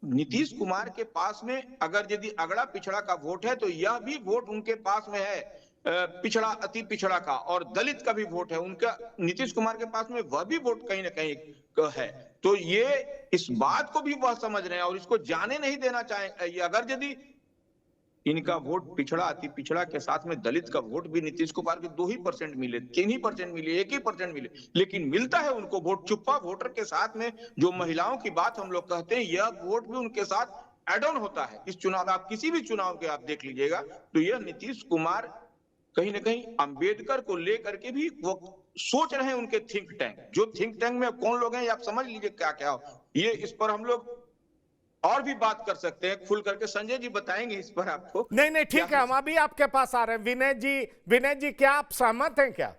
नीतीश कुमार के पास में अगर यदि अगड़ा पिछड़ा का वोट है, तो यह भी वोट उनके पास में है पिछड़ा, अति पिछड़ा का, और दलित का भी वोट है उनका नीतीश कुमार के पास में, वह भी वोट कहीं ना कहीं है। तो ये इस बात को भी वह समझ रहे हैं और इसको जाने नहीं देना चाहे। अगर यदि इनका वोट पिछड़ा, अति पिछड़ा के साथ में दलित का वोट भी नीतीश कुमार के 2% मिले, 3% मिले, 1% मिले, लेकिन मिलता है उनको वोट चुप्पा वोटर के साथ में। जो महिलाओं की बात हम लोग कहते हैं, यह वोट भी उनके साथ एड ऑन होता है। इस चुनाव, आप किसी भी चुनाव के आप देख लीजिएगा, तो यह नीतीश कुमार कहीं ना कहीं अंबेडकर को लेकर के भी वो सोच रहे हैं। उनके थिंक टैंक, जो थिंक टैंक में कौन लोग हैं आप समझ लीजिए क्या क्या हो। ये इस पर हम लोग और भी बात कर सकते हैं खुल करके, संजय जी बताएंगे इस पर आपको। नहीं ठीक है, हम अभी आपके पास आ रहे हैं। विनय जी क्या आप सहमत हैं क्या?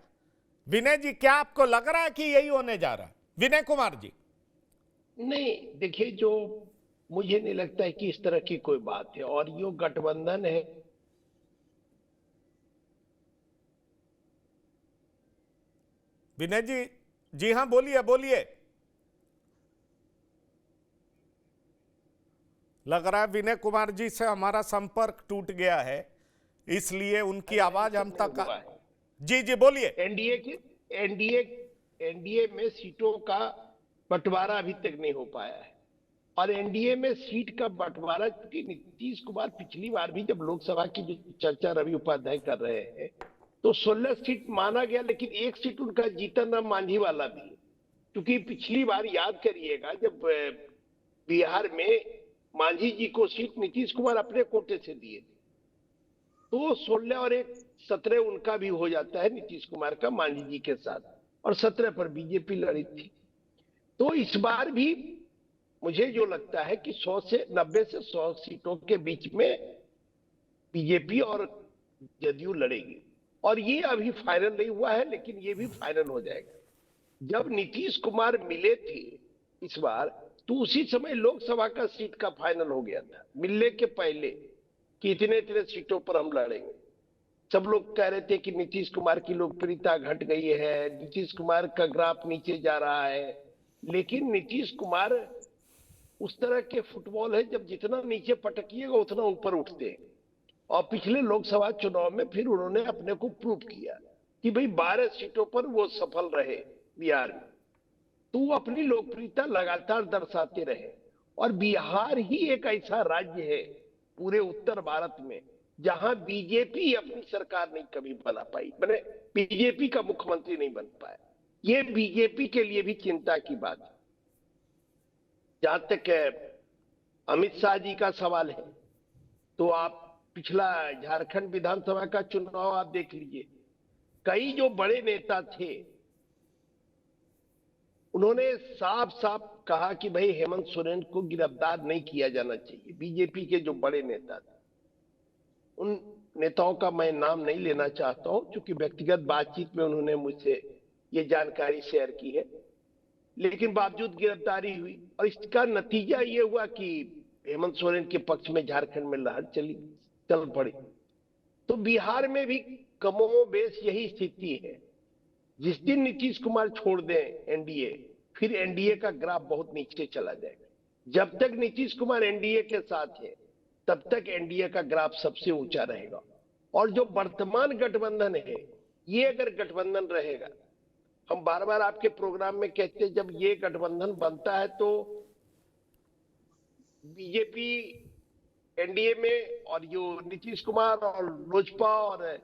विनय जी क्या आपको लग रहा है कि यही होने जा रहा है? विनय कुमार जी। नहीं, देखिए, जो मुझे नहीं लगता है कि इस तरह की कोई बात है। और यो गठबंधन है, विनय जी, जी हाँ, बोलिए बोलिए। लग रहा है विनय कुमार जी से हमारा संपर्क टूट गया है, इसलिए उनकी आवाज हम तक। जी जी बोलिए। एनडीए में सीटों का बंटवारा अभी तक नहीं हो पाया है। और एनडीए में सीट का बंटवारा, क्योंकि नीतीश कुमार पिछली बार भी जब लोकसभा की जो चर्चा रवि उपाध्याय कर रहे हैं तो 16 सीट माना गया, लेकिन एक सीट उनका जीतन राम मांझी वाला भी, क्योंकि पिछली बार याद करिएगा जब बिहार में मांझी जी को सीट नीतीश कुमार अपने कोटे से दिए थे, तो 16 और 1 17 उनका भी हो जाता है नीतीश कुमार का मांझी जी के साथ, और 17 पर बीजेपी लड़ी थी। तो इस बार भी मुझे जो लगता है कि 90 से 100 सीटों के बीच में बीजेपी और जदयू लड़ेगी। और ये अभी फाइनल नहीं हुआ है, लेकिन ये भी फाइनल हो जाएगा। जब नीतीश कुमार मिले थे इस बार, तो उसी समय लोकसभा का सीट का फाइनल हो गया था, मिलने के पहले, कि इतने इतने सीटों पर हम लड़ेंगे। सब लोग कह रहे थे कि नीतीश कुमार की लोकप्रियता घट गई है, नीतीश कुमार का ग्राफ नीचे जा रहा है। लेकिन नीतीश कुमार उस तरह के फुटबॉल है, जब जितना नीचे पटकिएगा उतना ऊपर उठते हैं। और पिछले लोकसभा चुनाव में फिर उन्होंने अपने को प्रूव किया कि भाई 12 सीटों पर वो सफल रहे बिहार में, तो वो अपनी लोकप्रियता लगातार दर्शाते रहे। और बिहार ही एक ऐसा राज्य है पूरे उत्तर भारत में जहां बीजेपी अपनी सरकार नहीं कभी बना पाई, मैंने बीजेपी का मुख्यमंत्री नहीं बन पाया। ये बीजेपी के लिए भी चिंता की बात है। जहां तक अमित शाह जी का सवाल है, तो आप पिछला झारखंड विधानसभा का चुनाव आप देख लीजिए, कई जो बड़े नेता थे उन्होंने साफ साफ कहा कि भाई हेमंत सोरेन को गिरफ्तार नहीं किया जाना चाहिए। बीजेपी के जो बड़े नेता थे, उन नेताओं का मैं नाम नहीं लेना चाहता हूं, क्योंकि व्यक्तिगत बातचीत में उन्होंने मुझसे ये जानकारी शेयर की है, लेकिन बावजूद गिरफ्तारी हुई। और इसका नतीजा ये हुआ कि हेमंत सोरेन के पक्ष में झारखंड में लहर चल पड़ी। तो बिहार में भी कमोबेश यही स्थिति है। जिस दिन नीतीश कुमार छोड़ दें एनडीए, फिर एनडीए का ग्राफ बहुत नीचे चला जाएगा। जब तक नीतीश कुमार एनडीए के साथ है, तब तक एनडीए का ग्राफ सबसे ऊंचा रहेगा। और जो वर्तमान गठबंधन है, ये अगर गठबंधन रहेगा, हम बार बार आपके प्रोग्राम में कहते हैं, जब ये गठबंधन बनता है तो बीजेपी एनडीए में, और जो नीतीश कुमार और लोजपा और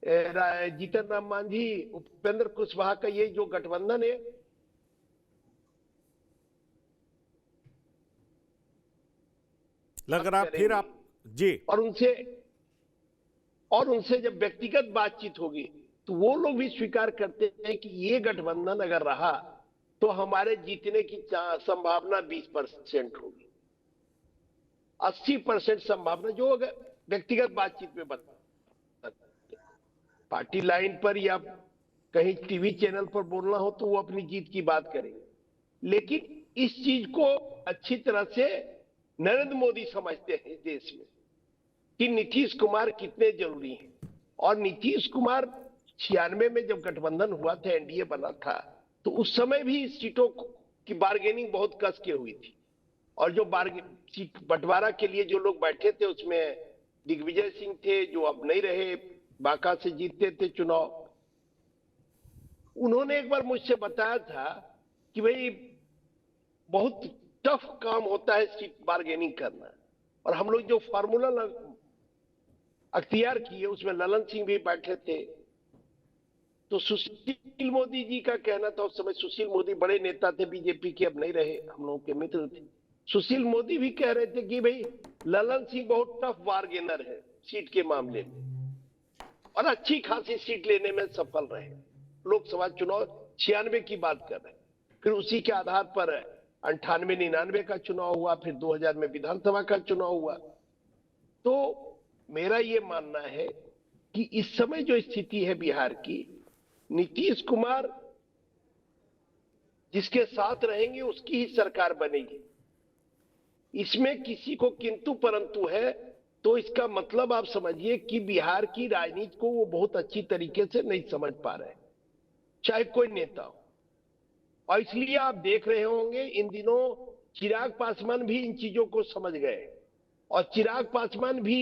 जीतन राम मांझी, उपेंद्र कुशवाहा का ये जो गठबंधन है, लग रहा फिर आप जी। और उनसे जब व्यक्तिगत बातचीत होगी तो वो लोग भी स्वीकार करते हैं कि ये गठबंधन अगर रहा तो हमारे जीतने की संभावना 20% होगी। 80% संभावना, जो अगर व्यक्तिगत बातचीत में बता, पार्टी लाइन पर या कहीं टीवी चैनल पर बोलना हो तो वो अपनी जीत की बात करेंगे। लेकिन इस चीज को अच्छी तरह से नरेंद्र मोदी समझते हैं देश में कि नीतीश कुमार कितने जरूरी हैं। और नीतीश कुमार 96 में जब गठबंधन हुआ था, एनडीए बना था, तो उस समय भी सीटों की बार्गेनिंग बहुत कस के हुई थी। और जो सीट बंटवारा के लिए जो लोग बैठे थे, उसमें दिग्विजय सिंह थे, जो अब नहीं रहे, बांका से जीतते थे चुनाव। उन्होंने एक बार मुझसे बताया था कि भाई बहुत टफ काम होता है सीट बार्गेनिंग करना। और हम लोग जो फार्मूला अख्तियार किए, उसमें ललन सिंह भी बैठे थे। तो सुशील मोदी जी का कहना था, उस समय सुशील मोदी बड़े नेता थे बीजेपी के, अब नहीं रहे, हम लोगों के मित्र थे। सुशील मोदी भी कह रहे थे कि भाई ललन सिंह बहुत टफ बार्गेनर है सीट के मामले में, और अच्छी खासी सीट लेने में सफल रहे। लोकसभा चुनाव 96 की बात कर रहे हैं। फिर उसी के आधार पर 98-99 का चुनाव हुआ, फिर 2000 में विधानसभा का चुनाव हुआ। तो मेरा ये मानना है कि इस समय जो स्थिति है बिहार की, नीतीश कुमार जिसके साथ रहेंगे उसकी ही सरकार बनेगी। इसमें किसी को किंतु परंतु है, तो इसका मतलब आप समझिए कि बिहार की राजनीति को वो बहुत अच्छी तरीके से नहीं समझ पा रहे, चाहे कोई नेता हो। और इसलिए आप देख रहे होंगे इन दिनों चिराग पासवान भी इन चीजों को समझ गए, और चिराग पासवान भी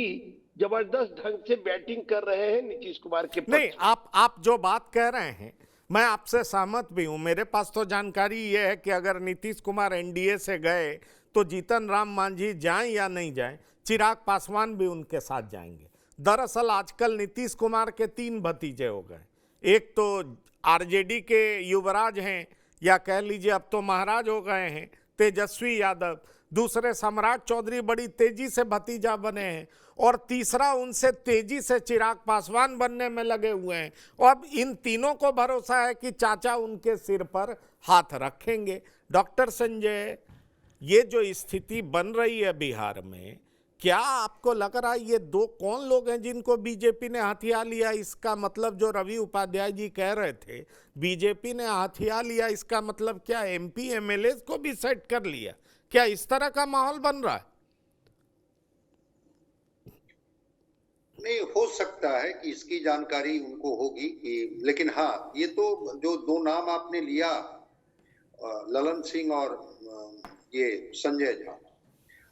जबरदस्त ढंग से बैटिंग कर रहे हैं नीतीश कुमार के नहीं, आप जो बात कह रहे हैं मैं आपसे सहमत भी हूं। मेरे पास तो जानकारी ये है कि अगर नीतीश कुमार एनडीए से गए तो जीतन राम मांझी जाएं या नहीं जाएं, चिराग पासवान भी उनके साथ जाएंगे। दरअसल आजकल नीतीश कुमार के 3 भतीजे हो गए। एक तो आरजेडी के युवराज हैं, या कह लीजिए अब तो महाराज हो गए हैं, तेजस्वी यादव। दूसरे सम्राट चौधरी बड़ी तेजी से भतीजा बने हैं, और तीसरा उनसे तेजी से चिराग पासवान बनने में लगे हुए हैं। और अब इन तीनों को भरोसा है कि चाचा उनके सिर पर हाथ रखेंगे। डॉक्टर संजय, ये जो स्थिति बन रही है बिहार में, क्या आपको लग रहा है ये 2 कौन लोग हैं जिनको बीजेपी ने हथिया लिया? इसका मतलब जो रवि उपाध्याय जी कह रहे थे बीजेपी ने हथिया लिया, इसका मतलब क्या एमपी एमएलए को भी सेट कर लिया? क्या इस तरह का माहौल बन रहा है? नहीं, हो सकता है कि इसकी जानकारी उनको होगी कि, लेकिन हाँ, ये तो जो 2 नाम आपने लिया, ललन सिंह और ये संजय झा,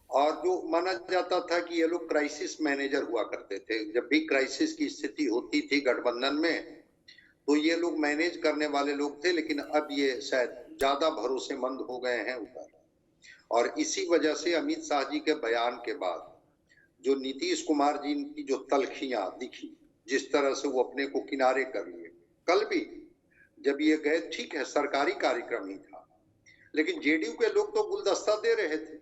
और जो माना जाता था कि ये लोग क्राइसिस मैनेजर हुआ करते थे। जब भी क्राइसिस की स्थिति होती थी गठबंधन में, तो ये लोग मैनेज करने वाले लोग थे, लेकिन अब ये शायद ज्यादा भरोसेमंद हो गए हैं ऊपर। और इसी वजह से अमित शाह जी के बयान के बाद जो नीतीश कुमार जी की जो तलखियां दिखी, जिस तरह से वो अपने को किनारे कर लिए। कल भी जब ये गए, ठीक है सरकारी कार्यक्रम ही था, लेकिन जेडीयू के लोग तो गुलदस्ता दे रहे थे,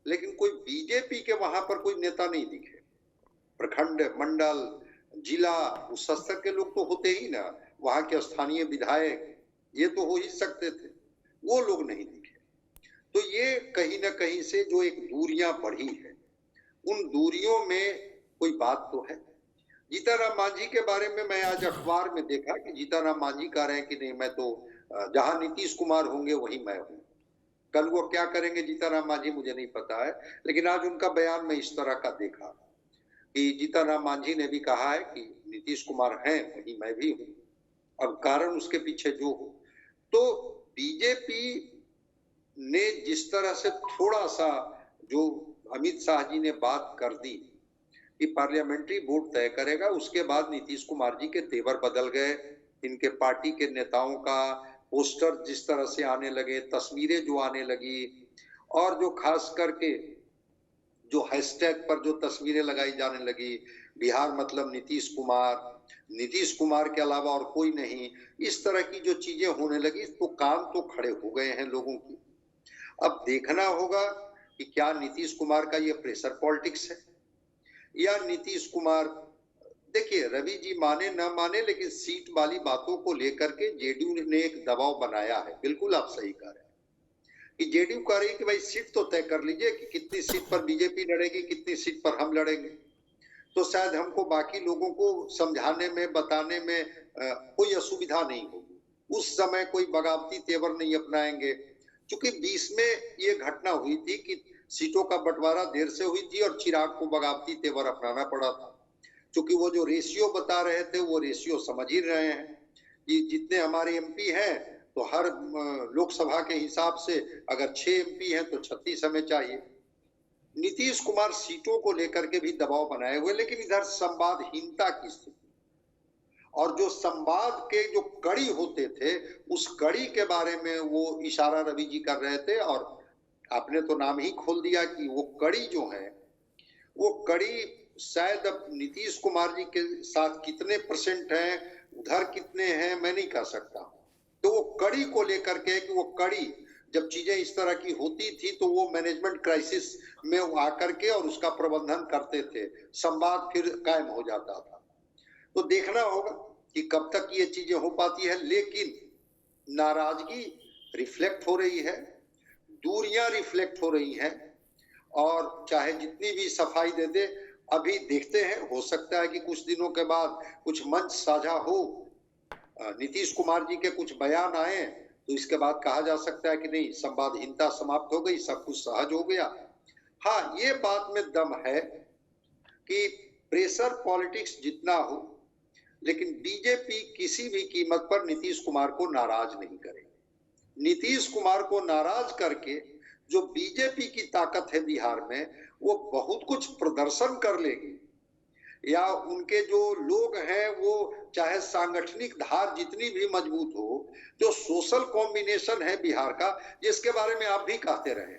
लेकिन कोई बीजेपी के वहां पर कोई नेता नहीं दिखे। प्रखंड, मंडल, जिला, उस स्तर के लोग तो होते ही ना, वहां के स्थानीय विधायक ये तो हो ही सकते थे, वो लोग नहीं दिखे। तो ये कहीं ना कहीं से जो एक दूरियां बढ़ी है, उन दूरियों में कोई बात तो है। जीतनराम मांझी के बारे में मैं आज अखबार में देखा कि जीतनराम मांझी कह रहे हैं कि नहीं, मैं तो जहां नीतीश कुमार होंगे वहीं मैं हूं। कल वो क्या करेंगे जीतनराम मांझी मुझे नहीं पता है, लेकिन आज उनका बयान में इस तरह का देखा कि जीतनराम मांझी ने भी कहा है कि नीतीश कुमार हैं वहीं मैं भी हूं, अब कारण उसके पीछे जो हो। तो बीजेपी ने जिस तरह से थोड़ा सा जो अमित शाह जी ने बात कर दी कि पार्लियामेंट्री बोर्ड तय करेगा, उसके बाद नीतीश कुमार जी के तेवर बदल गए। इनके पार्टी के नेताओं का पोस्टर जिस तरह से आने लगे, तस्वीरें जो आने लगी, और जो खास करके जो हैशटैग पर जो तस्वीरें लगाई जाने लगी, बिहार मतलब नीतीश कुमार के अलावा और कोई नहीं, इस तरह की जो चीजें होने लगी, तो कान तो खड़े हो गए हैं लोगों की। अब देखना होगा कि क्या नीतीश कुमार का ये प्रेशर पॉलिटिक्स है, या नीतीश कुमार, देखिए रवि जी माने न माने, लेकिन सीट वाली बातों को लेकर के जेडीयू ने एक दबाव बनाया है। बिल्कुल आप सही कह रहे हैं कि जेडीयू कह रही है कि भाई सीट तो तय कर लीजिए कि कितनी सीट पर बीजेपी लड़ेगी, कितनी सीट पर हम लड़ेंगे, तो शायद हमको बाकी लोगों को समझाने में, बताने में कोई असुविधा नहीं होगी। उस समय कोई बगावती तेवर नहीं अपनाएंगे, क्योंकि 20 में ये घटना हुई थी कि सीटों का बंटवारा देर से हुई थी और चिराग को बगावती तेवर अपनाना पड़ा था। क्योंकि वो जो रेशियो बता रहे थे वो रेशियो समझ ही रहे हैं कि जितने हमारे एमपी हैं तो हर लोकसभा के हिसाब से अगर 6 एमपी हैं तो 36 हमें चाहिए। नीतीश कुमार सीटों को लेकर के भी दबाव बनाए हुए, लेकिन इधर संवादहीनता की स्थिति, और जो संवाद के जो कड़ी होते थे उस कड़ी के बारे में वो इशारा रवि जी कर रहे थे, और आपने तो नाम ही खोल दिया कि वो कड़ी जो है, वो कड़ी शायद अब नीतीश कुमार जी के साथ कितने % हैं, उधर कितने हैं, मैं नहीं कह सकता। तो वो कड़ी को लेकर के कि वो कड़ी जब चीजें इस तरह की होती थी तो वो मैनेजमेंट क्राइसिस में आकर के और उसका प्रबंधन करते थे, संवाद फिर कायम हो जाता था। तो देखना होगा कि कब तक ये चीजें हो पाती है, लेकिन नाराजगी रिफ्लेक्ट हो रही है। दूरियां रिफ्लेक्ट हो रही हैं, और चाहे जितनी भी सफाई दे दे, अभी देखते हैं, हो सकता है कि कुछ दिनों के बाद कुछ मंच साझा हो, नीतीश कुमार जी के कुछ बयान आए तो इसके बाद कहा जा सकता है कि नहीं, संवादहीनता समाप्त हो गई, सब कुछ सहज हो गया। हाँ, ये बात में दम है कि प्रेशर पॉलिटिक्स जितना हो, लेकिन बीजेपी किसी भी कीमत पर नीतीश कुमार को नाराज नहीं करेगी। नीतीश कुमार को नाराज करके जो बीजेपी की ताकत है बिहार में, वो बहुत कुछ प्रदर्शन कर लेगी, या उनके जो लोग हैं वो चाहे सांगठनिक धार जितनी भी मजबूत हो, जो सोशल कॉम्बिनेशन है बिहार का, जिसके बारे में आप भी कहते रहे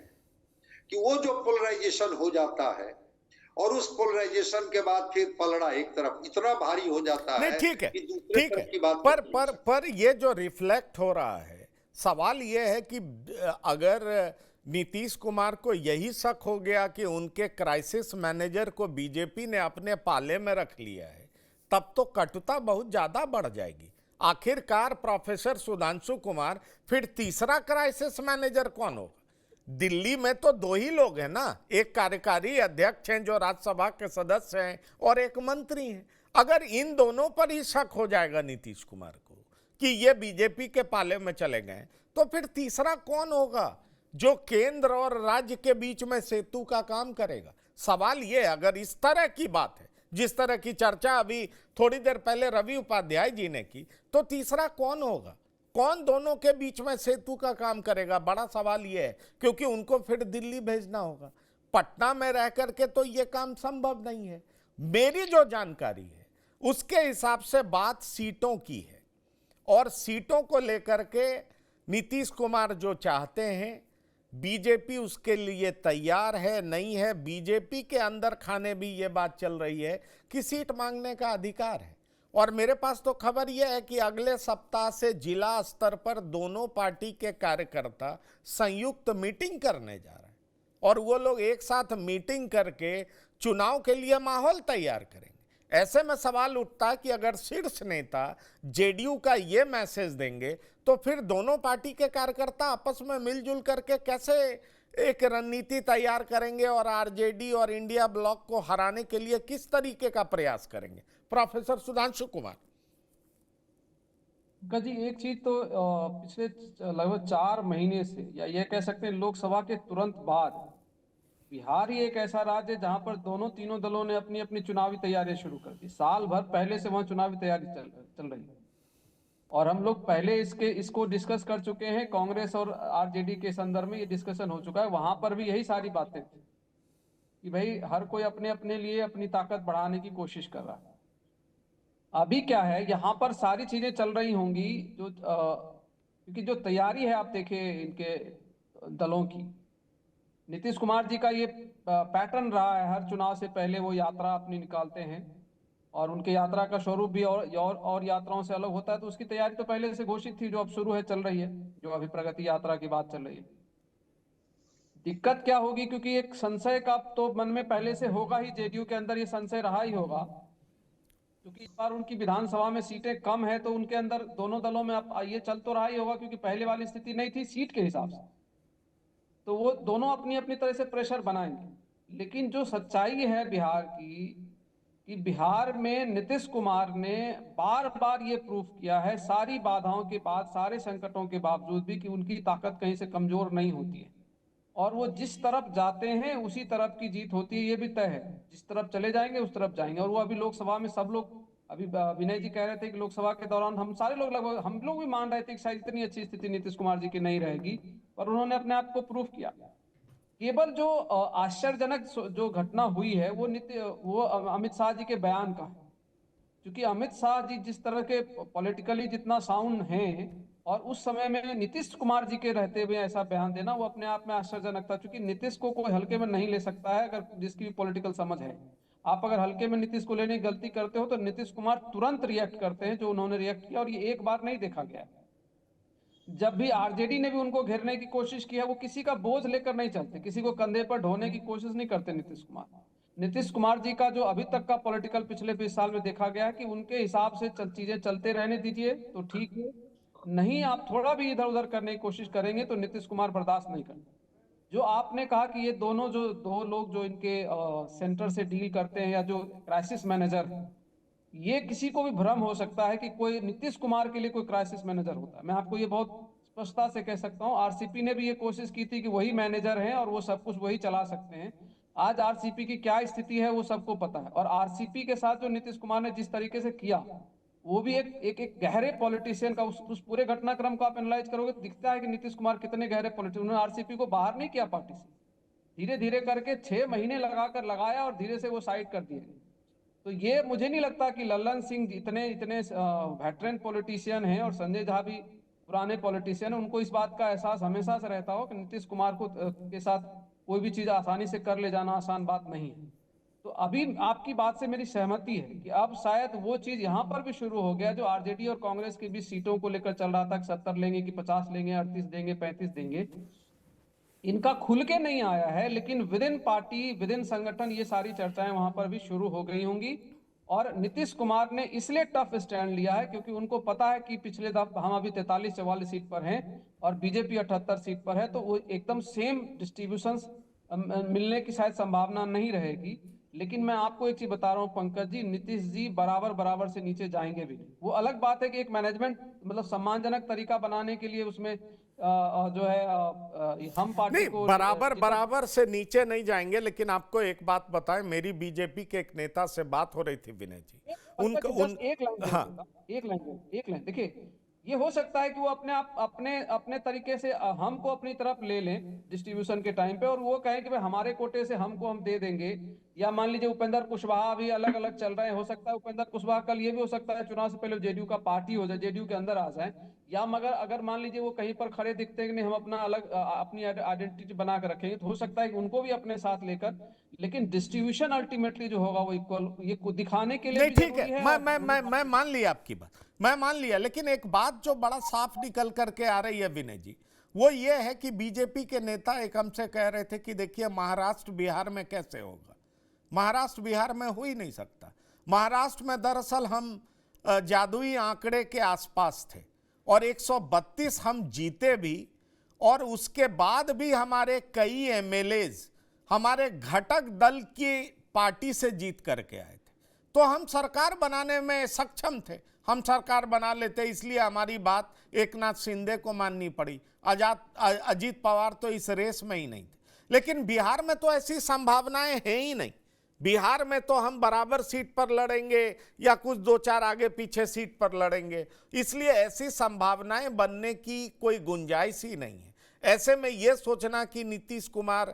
कि वो जो पोलराइजेशन हो जाता है और उस पोलराइजेशन के बाद फिर पलड़ा एक तरफ इतना भारी हो जाता है ठीक है, कि दूसरे ठीक तरफ है, की बात पर ये जो रिफ्लेक्ट हो रहा है, सवाल ये है कि अगर नीतीश कुमार को यही शक हो गया कि उनके क्राइसिस मैनेजर को बीजेपी ने अपने पाले में रख लिया है, तब तो कटुता बहुत ज्यादा बढ़ जाएगी। आखिरकार प्रोफेसर सुधांशु कुमार, फिर तीसरा क्राइसिस मैनेजर कौन होगा? दिल्ली में तो दो ही लोग हैं ना, एक कार्यकारी अध्यक्ष हैं जो राज्यसभा के सदस्य हैं और एक मंत्री हैं। अगर इन दोनों पर ही शक हो जाएगा नीतीश कुमार को कि ये बीजेपी के पाले में चले गए, तो फिर तीसरा कौन होगा जो केंद्र और राज्य के बीच में सेतु का काम करेगा? सवाल ये, अगर इस तरह की बात है, जिस तरह की चर्चा अभी थोड़ी देर पहले रवि उपाध्याय जी ने की, तो तीसरा कौन होगा? कौन दोनों के बीच में सेतु का काम करेगा? बड़ा सवाल यह है, क्योंकि उनको फिर दिल्ली भेजना होगा। पटना में रह करके तो यह काम संभव नहीं है। मेरी जो जानकारी है उसके हिसाब से बात सीटों की है, और सीटों को लेकर के नीतीश कुमार जो चाहते हैं, बीजेपी उसके लिए तैयार है नहीं है। बीजेपी के अंदर खाने भी ये बात चल रही है कि सीट मांगने का अधिकार है, और मेरे पास तो खबर यह है कि अगले सप्ताह से जिला स्तर पर दोनों पार्टी के कार्यकर्ता संयुक्त मीटिंग करने जा रहे हैं, और वो लोग एक साथ मीटिंग करके चुनाव के लिए माहौल तैयार करेंगे। ऐसे में सवाल उठता है कि अगर शीर्ष नेता जेडीयू का ये मैसेज देंगे, तो फिर दोनों पार्टी के कार्यकर्ता आपस में मिलजुल करके कैसे एक रणनीति तैयार करेंगे और आरजेडी और इंडिया ब्लॉक को हराने के लिए किस तरीके का प्रयास करेंगे? प्रोफेसर सुधांशु कुमार जी, एक चीज तो पिछले लगभग 4 महीने से, या ये कह सकते हैं लोकसभा के तुरंत बाद, बिहार ही एक ऐसा राज्य है जहां पर दोनों तीनों दलों ने अपनी अपनी चुनावी तैयारियां शुरू कर दी। साल भर पहले से वहां चुनावी तैयारी चल रही है, और हम लोग पहले इसको डिस्कस कर चुके हैं। कांग्रेस और आरजेडी के संदर्भ में ये डिस्कशन हो चुका है। वहां पर भी यही सारी बातें थी कि भाई हर कोई अपने अपने लिए अपनी ताकत बढ़ाने की कोशिश कर रहा है। अभी क्या है, यहाँ पर सारी चीजें चल रही होंगी जो क्योंकि जो तैयारी है आप देखिए इनके दलों की, नीतीश कुमार जी का ये पैटर्न रहा है, हर चुनाव से पहले वो यात्रा अपनी निकालते हैं, और उनके यात्रा का स्वरूप भी और यात्राओं से अलग होता है। तो उसकी तैयारी तो पहले से घोषित थी, जो अब शुरू है, चल रही है, जो अभी प्रगति यात्रा की बात चल रही है। दिक्कत क्या होगी, क्योंकि एक संशय का तो मन में पहले से होगा ही, जेडीयू के अंदर ये संशय रहा ही होगा, क्योंकि इस बार उनकी विधानसभा में सीटें कम है, तो उनके अंदर दोनों दलों में अब ये चल तो रहा ही होगा, क्योंकि पहले वाली स्थिति नहीं थी सीट के हिसाब से, तो वो दोनों अपनी अपनी तरह से प्रेशर बनाएंगे। लेकिन जो सच्चाई है बिहार की, कि बिहार में नीतीश कुमार ने बार बार ये प्रूफ किया है, सारी बाधाओं के बाद, सारे संकटों के बावजूद भी, कि उनकी ताकत कहीं से कमजोर नहीं होती है, और वो जिस तरफ जाते हैं उसी तरफ की जीत होती है। ये भी तय है, जिस तरफ चले जाएंगे उस तरफ जाएंगे। और वो अभी लोकसभा में सब लोग, अभी विनय जी कह रहे थे कि लोकसभा के दौरान हम सारे लोग, लगभग हम लोग भी मान रहे थे कि शायद इतनी अच्छी स्थिति नीतीश कुमार जी की नहीं रहेगी, पर उन्होंने अपने आप को प्रूफ किया। केवल जो आश्चर्यजनक जो घटना हुई है वो अमित शाह जी के बयान का है, क्योंकि अमित शाह जी जिस तरह के पॉलिटिकली जितना साउंड हैं, और उस समय में नीतीश कुमार जी के रहते हुए ऐसा बयान देना, वो अपने आप में आश्चर्यजनक था। क्योंकि नीतीश को कोई हल्के में नहीं ले सकता है, अगर जिसकी भी पॉलिटिकल समझ है। आप अगर हल्के में नीतीश को लेने की गलती करते हो तो नीतीश कुमार तुरंत रिएक्ट करते हैं, जो उन्होंने रिएक्ट किया, और ये एक बार नहीं देखा गया। जब भी आरजेडी ने भी उनको घेरने की कोशिश की है, वो किसी का बोझ लेकर नहीं चलते, किसी को कंधे पर ढोने की कोशिश नहीं करते नीतीश कुमार। नीतीश कुमार जी का जो अभी तक का पॉलिटिकल पिछले 20 साल में देखा गया है कि उनके हिसाब से चीजें चलते रहने दीजिए तो ठीक है, नहीं आप थोड़ा भी इधर उधर करने की कोशिश करेंगे तो नीतीश कुमार बर्दाश्त नहीं करते। जो आपने कहा कि ये दोनों जो दो लोग जो इनके सेंटर से डील करते हैं या जो क्राइसिस मैनेजर, ये किसी को भी भ्रम हो सकता है कि कोई नीतीश कुमार के लिए कोई क्राइसिस मैनेजर होता है। मैं आपको ये बहुत स्पष्टता से कह सकता हूँ, आरसीपी ने भी ये कोशिश की थी कि वही मैनेजर हैं और वो सब कुछ वही चला सकते हैं। आज आरसीपी की क्या स्थिति है वो सबको पता है, और आरसीपी के साथ जो नीतीश कुमार ने जिस तरीके से किया, वो भी एक गहरे पॉलिटिशियन का उस पूरे घटनाक्रम को आप एनालाइज करोगे तो दिखता है कि नीतीश कुमार कितने गहरे पॉलिटिशियन। उन्होंने आरसीपी को बाहर नहीं किया पार्टी से, धीरे धीरे करके 6 महीने लगाया और धीरे से वो साइड कर दिए। तो ये मुझे नहीं लगता कि लल्लन सिंह इतने इतने वेटरन पॉलिटिशियन हैं और संजय झा भी पुराने पॉलिटिशियन हैं, उनको इस बात का एहसास हमेशा से रहता हो कि नीतीश कुमार को के साथ कोई भी चीज आसानी से कर ले जाना आसान बात नहीं है। तो अभी आपकी बात से मेरी सहमति है कि अब शायद वो चीज यहाँ पर भी शुरू हो गया जो आरजेडी और कांग्रेस के बीच सीटों को लेकर चल रहा था कि 70 लेंगे कि 50 लेंगे, 38 देंगे, 35 देंगे। इनका खुल के नहीं आया है, लेकिन with in party, with in संगठन ये सारी चर्चाएं वहां पर भी शुरू हो गई होंगी। और नीतीश कुमार ने इसलिए टफ स्टैंड लिया है क्योंकि उनको पता है कि पिछले दफा हम अभी 43-44 सीट पर हैं और बीजेपी 78 सीट पर है, तो वो एकदम सेम डिस्ट्रीब्यूशन मिलने की शायद संभावना नहीं रहेगी। लेकिन मैं आपको एक चीज बता रहा हूँ पंकज जी, नीतीश जी बराबर से नीचे जाएंगे भी नहीं। वो अलग बात है कि एक मैनेजमेंट मतलब सम्मानजनक तरीका बनाने के लिए उसमें जो है हम पार्टी नहीं, को बराबर से नीचे नहीं जाएंगे। लेकिन आपको एक बात बताएं, मेरी बीजेपी के एक नेता से बात हो रही थी विनय जी, एक लाइन देखिए, ये हो सकता है कि वो अपने तरीके से हमको अपनी तरफ ले लें डिस्ट्रीब्यूशन के टाइम पे, और वो कहें कि भाई हमारे कोटे से हम दे देंगे। या मान लीजिए उपेंद्र कुशवाहा भी अलग अलग चल रहे हैं, हो सकता है उपेंद्र कुशवाहा कल ये भी हो सकता है चुनाव से पहले जेडीयू का पार्टी हो जाए, जेडीयू के अंदर आ जाए। या मगर अगर मान लीजिए वो कहीं पर खड़े दिखते हैं कि नहीं हम अपना अलग अपनी आइडेंटिटी बना कर रखेंगे, तो हो सकता है कि उनको भी अपने साथ लेकर, लेकिन डिस्ट्रीब्यूशन अल्टीमेटली जो होगा वो इक्वल, ये दिखाने के लिए नहीं, भी ठीक है, मैं मान लिया आपकी बात, मैं मान लिया। लेकिन एक बात जो बड़ा साफ निकल करके आ रही है विनय जी, वो ये है कि बीजेपी के नेता एक हमसे कह रहे थे कि देखिए महाराष्ट्र बिहार में कैसे होगा। महाराष्ट्र बिहार में हो ही नहीं सकता। महाराष्ट्र में दरअसल हम जादुई आंकड़े के आसपास थे और 132 हम जीते भी, और उसके बाद भी हमारे कई एमएलएज हमारे घटक दल की पार्टी से जीत करके आए थे। तो हम सरकार बनाने में सक्षम थे, हम सरकार बना लेते, इसलिए हमारी बात एकनाथ शिंदे को माननी पड़ी। अजीत पवार तो इस रेस में ही नहीं थे। लेकिन बिहार में तो ऐसी संभावनाएं हैं ही नहीं। बिहार में तो हम बराबर सीट पर लड़ेंगे या कुछ 2-4 आगे पीछे सीट पर लड़ेंगे, इसलिए ऐसी संभावनाएं बनने की कोई गुंजाइश ही नहीं है। ऐसे में यह सोचना कि नीतीश कुमार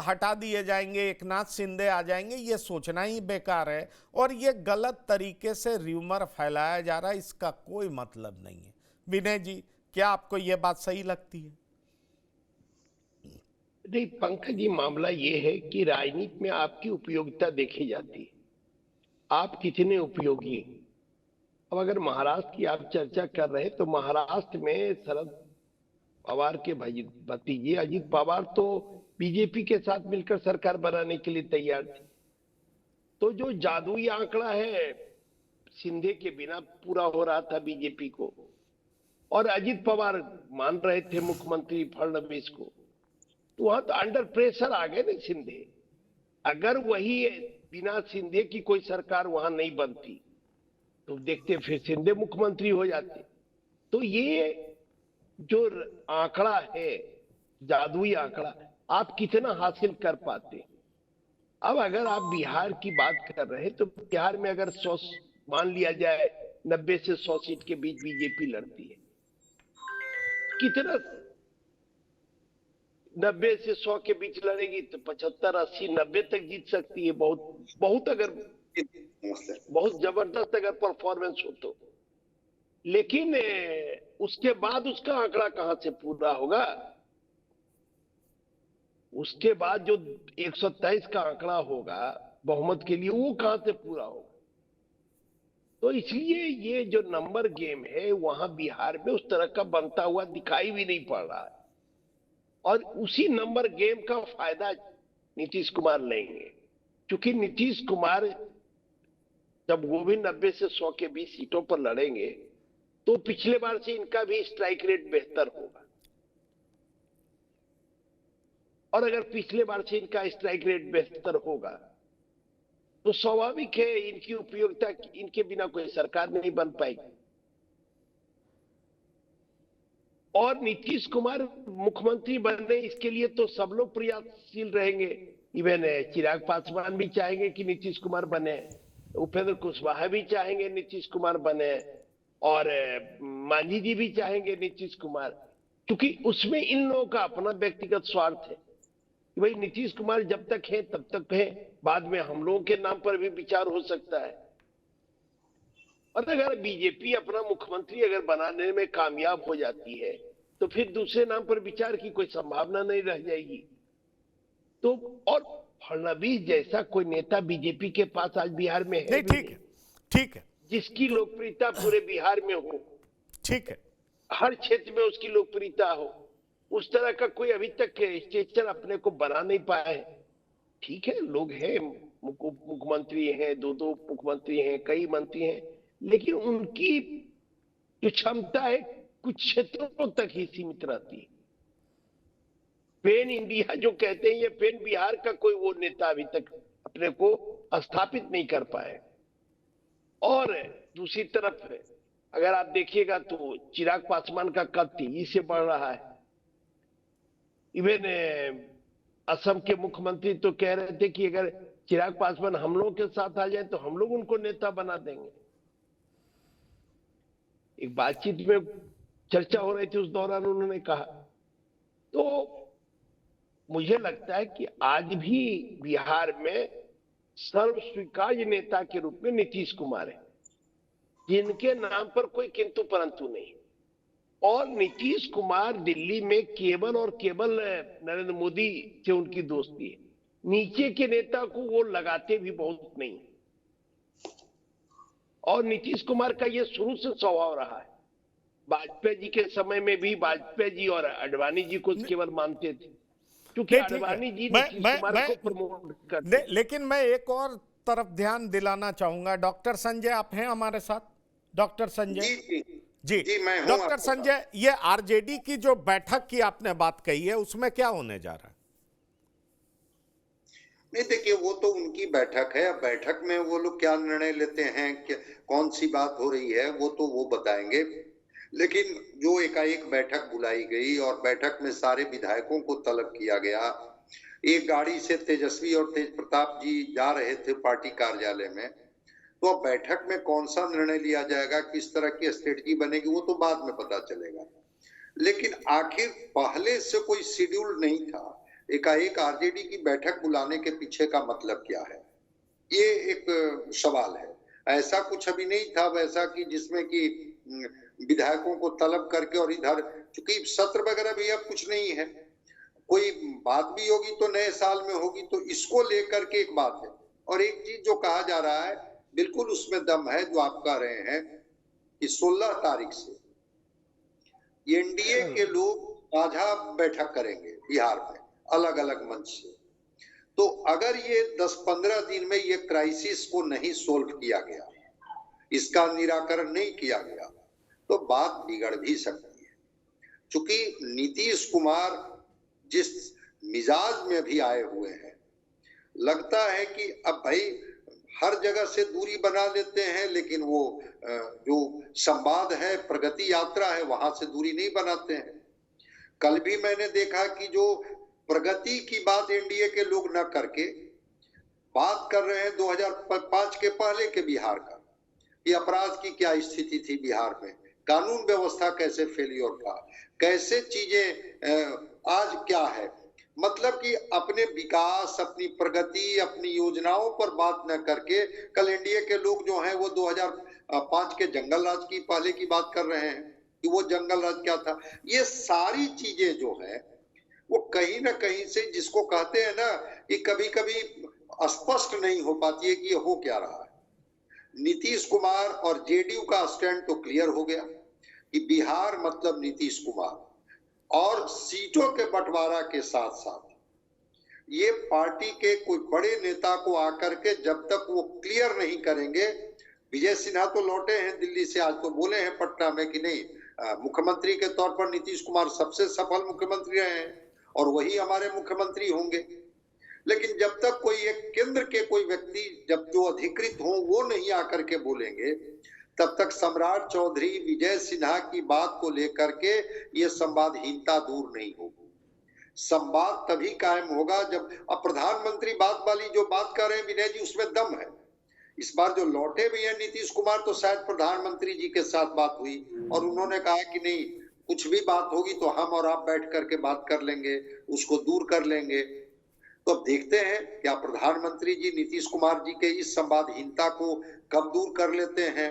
हटा दिए जाएंगे, एकनाथ शिंदे आ जाएंगे, ये सोचना ही बेकार है। और ये गलत तरीके से र्यूमर फैलाया जा रहा है, इसका कोई मतलब नहीं है। विनय जी, क्या आपको ये बात सही लगती है? नहीं पंकज जी, मामला ये है कि राजनीति में आपकी उपयोगिता देखी जाती है, आप कितने उपयोगी। अब अगर महाराष्ट्र की आप चर्चा कर रहे हैं तो महाराष्ट्र में शरद पवार के भतीजे अजीत पवार तो बीजेपी के साथ मिलकर सरकार बनाने के लिए तैयार थे। तो जो जादुई आंकड़ा है शिंदे के बिना पूरा हो रहा था बीजेपी को, और अजीत पवार मान रहे थे मुख्यमंत्री फडणवीस को, तो वहां तो अंडर प्रेशर आ गए ना शिंदे। अगर वही बिना शिंदे की कोई सरकार वहां नहीं बनती तो देखते फिर शिंदे मुख्यमंत्री हो जाते। तो ये जो आंकड़ा है, जादुई आंकड़ा, आप कितना हासिल कर पाते। अब अगर आप बिहार की बात कर रहे हैं तो बिहार में अगर 100 मान लिया जाए 90 से 100 सीट के बीच बीजेपी लड़ती है, कितना 90 से 100 के बीच लड़ेगी तो 75, 80, 90 तक जीत सकती है। बहुत अगर बहुत जबरदस्त अगर परफॉर्मेंस हो तो। लेकिन उसके बाद उसका आंकड़ा कहां से पूरा होगा? उसके बाद जो 123 का आंकड़ा होगा बहुमत के लिए, वो कहां से पूरा होगा? तो इसलिए ये जो नंबर गेम है वहां बिहार में उस तरह का बनता हुआ दिखाई भी नहीं पड़ रहा है, और उसी नंबर गेम का फायदा नीतीश कुमार लेंगे। क्योंकि नीतीश कुमार जब वो भी 90 से 100 के बीच सीटों पर लड़ेंगे तो पिछले बार से इनका भी स्ट्राइक रेट बेहतर होगा। और अगर पिछले बार से इनका स्ट्राइक रेट बेहतर होगा तो स्वाभाविक है इनकी उपयोगिता, इनके बिना कोई सरकार नहीं बन पाएगी। और नीतीश कुमार मुख्यमंत्री बनने इसके लिए तो सब लोग प्रयासशील रहेंगे। इवन चिराग पासवान भी चाहेंगे कि नीतीश कुमार बने, उपेंद्र कुशवाहा भी चाहेंगे नीतीश कुमार बने, और मांझी जी भी चाहेंगे नीतीश कुमार, क्योंकि उसमें इन लोगों का अपना व्यक्तिगत स्वार्थ है कि भाई नीतीश कुमार जब तक है तब तक है, बाद में हम लोगों के नाम पर भी विचार हो सकता है। और अगर बीजेपी अपना मुख्यमंत्री अगर बनाने में कामयाब हो जाती है तो फिर दूसरे नाम पर विचार की कोई संभावना नहीं रह जाएगी। तो और फडणवीस जैसा कोई नेता बीजेपी के पास आज बिहार में है, ठीक है, जिसकी लोकप्रियता पूरे बिहार में हो, ठीक है, हर क्षेत्र में उसकी लोकप्रियता हो, उस तरह का कोई अभी तक स्टेचर अपने को बना नहीं पाया है। ठीक है, लोग हैं, मुख्यमंत्री हैं, दो मुख्यमंत्री हैं, कई मंत्री हैं, लेकिन उनकी जो क्षमता है कुछ क्षेत्रों तक ही सीमित रहती है। पेन इंडिया जो कहते हैं, ये पेन बिहार का कोई वो नेता अभी तक अपने को स्थापित नहीं कर पाए। और दूसरी तरफ अगर आप देखिएगा तो चिराग पासवान का कद तेजी से बढ़ रहा है। इवन असम के मुख्यमंत्री तो कह रहे थे कि अगर चिराग पासवान हम लोगों के साथ आ जाए तो हम लोग उनको नेता बना देंगे। एक बातचीत में चर्चा हो रही थी, उस दौरान उन्होंने कहा। तो मुझे लगता है कि आज भी बिहार में सर्व स्वीकार्य नेता के रूप में नीतीश कुमार है, जिनके नाम पर कोई किंतु परंतु नहीं। और नीतीश कुमार दिल्ली में केवल और केवल नरेंद्र मोदी से उनकी दोस्ती है, नीचे के नेता को वो लगाते भी बहुत नहीं। और नीतीश कुमार का ये शुरू से स्वभाव रहा है। वाजपेयी जी के समय में भी वाजपेयी जी और आडवाणी जी को केवल मानते थे, क्योंकि आडवाणी जी नीतीश कुमार को प्रमोट करते। लेकिन मैं एक और तरफ ध्यान दिलाना चाहूंगा। डॉक्टर संजय आप हैं हमारे साथ? डॉक्टर संजय जी मैं हूं। डॉक्टर संजय, ये आरजेडी की जो बैठक की आपने बात कही है, उसमें क्या होने जा रहा है? नहीं, देखिए, वो तो उनकी बैठक है। अब बैठक में वो लोग क्या निर्णय लेते हैं, कौन सी बात हो रही है, वो तो वो बताएंगे। लेकिन जो एकाएक बैठक बुलाई गई और बैठक में सारे विधायकों को तलब किया गया, एक गाड़ी से तेजस्वी और तेज प्रताप जी जा रहे थे पार्टी कार्यालय में, तो अब बैठक में कौन सा निर्णय लिया जाएगा, किस तरह की स्ट्रेटजी बनेगी, वो तो बाद में पता चलेगा। लेकिन आखिर पहले से कोई शेड्यूल नहीं था, एकाएक आरजेडी की बैठक बुलाने के पीछे का मतलब क्या है, ये एक सवाल है। ऐसा कुछ अभी नहीं था वैसा कि जिसमें कि विधायकों को तलब करके, और इधर चूंकि सत्र वगैरह भी अब कुछ नहीं है, कोई बात भी होगी तो नए साल में होगी, तो इसको लेकर के एक बात है। और एक चीज जो कहा जा रहा है, बिल्कुल उसमें दम है जो आप कह रहे हैं कि 16 तारीख से एनडीए के लोग साझा बैठक करेंगे बिहार में अलग अलग मंच से। तो अगर ये 10-15 दिन में ये क्राइसिस को नहीं सोल्व किया गया, इसका निराकरण नहीं किया गया, तो बात बिगड़ भी सकती है। क्योंकि नीतीश कुमार जिस मिजाज में भी आए हुए हैं, लगता है कि अब भाई हर जगह से दूरी बना लेते हैं, लेकिन वो जो संवाद है, प्रगति यात्रा है, वहां से दूरी नहीं बनाते हैं। कल भी मैंने देखा कि जो प्रगति की बात एनडीए के लोग न करके बात कर रहे हैं 2005 के पहले के बिहार का, कि अपराध की क्या स्थिति थी बिहार में, कानून व्यवस्था कैसे फेलियर था, कैसे चीजें आज क्या है। मतलब कि अपने विकास, अपनी प्रगति, अपनी योजनाओं पर बात न करके कल एनडीए के लोग जो हैं वो 2005 के जंगल राज की पहले की बात कर रहे हैं कि वो जंगल राज क्या था। ये सारी चीजें जो है वो कहीं ना कहीं से, जिसको कहते हैं ना कि कभी कभी स्पष्ट नहीं हो पाती है कि ये हो क्या रहा है। नीतीश कुमार और जेडीयू का स्टैंड तो क्लियर हो गया कि बिहार मतलब नीतीश कुमार, और सीटों के बंटवारा के साथ साथ ये पार्टी के कोई बड़े नेता को आकर के जब तक वो क्लियर नहीं करेंगे। विजय सिन्हा तो लौटे हैं दिल्ली से, आज तो बोले हैं पटना में कि नहीं, मुख्यमंत्री के तौर पर नीतीश कुमार सबसे सफल मुख्यमंत्री रहे हैं और वही हमारे मुख्यमंत्री होंगे। लेकिन जब तक कोई एक केंद्र के कोई व्यक्ति जब जो अधिकृत हो वो नहीं आकर के बोलेंगे, तब तक सम्राट चौधरी, विजय सिन्हा की बात को लेकर के ये संवादहीनता दूर नहीं होगी। संवाद तभी कायम होगा जब, अब प्रधानमंत्री बात वाली जो बात कर रहे हैं विनय जी, उसमें दम है। इस बार जो लौटे भी हैं नीतीश कुमार, तो शायद प्रधानमंत्री जी के साथ बात हुई और उन्होंने कहा कि नहीं, कुछ भी बात होगी तो हम और आप बैठ करके बात कर लेंगे, उसको दूर कर लेंगे। तो अब देखते हैं क्या प्रधानमंत्री जी नीतीश कुमार जी के इस संवादहीनता को कब दूर कर लेते हैं।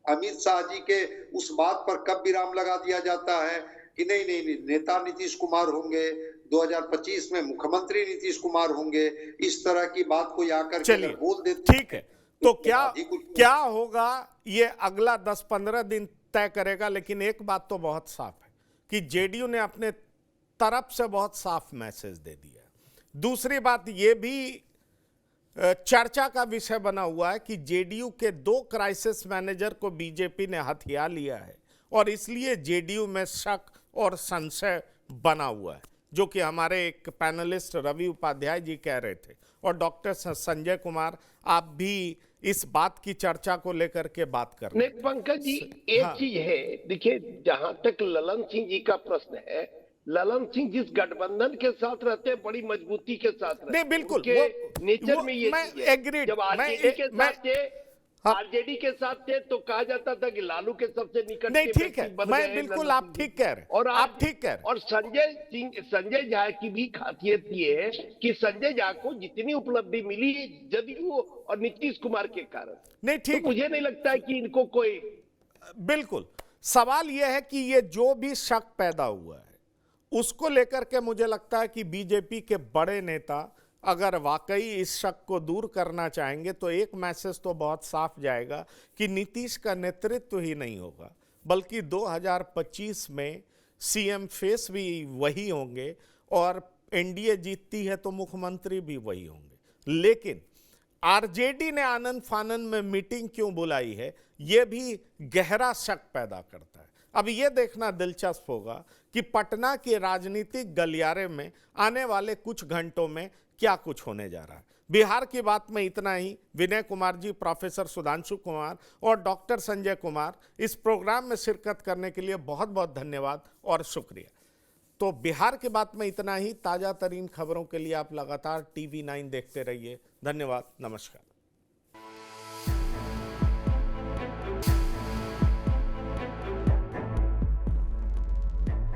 अमित शाह जी के उस बात पर कब विराम लगा दिया जाता है कि नहीं नहीं, नहीं नेता नीतीश कुमार होंगे, 2025 में मुख्यमंत्री नीतीश कुमार होंगे, इस तरह की बात को आकर के बोल देते। ठीक है, तो क्या होगा ये अगला 10-15 दिन तय करेगा। लेकिन एक बात तो बहुत साफ है कि जेडीयू ने अपने तरफ से बहुत साफ मैसेज दे दिया। दूसरी बात ये भी चर्चा का विषय बना हुआ है कि जेडीयू के 2 क्राइसिस मैनेजर को बीजेपी ने हथिया लिया है और इसलिए जेडीयू में शक और संशय बना हुआ है, जो कि हमारे एक पैनलिस्ट रवि उपाध्याय जी कह रहे थे। और डॉक्टर संजय कुमार, आप भी इस बात की चर्चा को लेकर के बात कर रहे हैं। नहीं पंकज जी, एक चीज है, देखिए जहां तक ललन सिंह जी का प्रश्न है, ललन सिंह जिस गठबंधन के साथ रहते हैं बड़ी मजबूती के साथ रहते हैं। नहीं बिल्कुल, नेचर में ये चीज है। जब आरजेडी के साथ थे, आरजेडी के साथ थे तो कहा जाता था कि लालू के सबसे निकट नहीं, ठीक है, मैं बिल्कुल, आप ठीक कह रहे हैं और आप ठीक कह रहे हैं। और संजय झा की भी खासियत ये है कि संजय झा को जितनी उपलब्धि मिली जदयू और नीतीश कुमार के कारण। नहीं ठीक, तो मुझे नहीं लगता है कि इनको कोई, बिल्कुल सवाल यह है कि ये जो भी शक पैदा हुआ है उसको लेकर के मुझे लगता है कि बीजेपी के बड़े नेता अगर वाकई इस शक को दूर करना चाहेंगे तो एक मैसेज तो बहुत साफ जाएगा कि नीतीश का नेतृत्व ही नहीं होगा, बल्कि 2025 में सीएम फेस भी वही होंगे और एनडीए जीतती है तो मुख्यमंत्री भी वही होंगे। लेकिन आरजेडी ने आनंद फानन में मीटिंग क्यों बुलाई है, यह भी गहरा शक पैदा करता है। अब यह देखना दिलचस्प होगा कि पटना के राजनीतिक गलियारे में आने वाले कुछ घंटों में क्या कुछ होने जा रहा है। बिहार की बात में इतना ही। विनय कुमार जी, प्रोफेसर सुधांशु कुमार और डॉक्टर संजय कुमार, इस प्रोग्राम में शिरकत करने के लिए बहुत बहुत धन्यवाद और शुक्रिया। तो बिहार की बात में इतना ही। ताज़ा तरीन खबरों के लिए आप लगातार TV9 देखते रहिए। धन्यवाद, नमस्कार।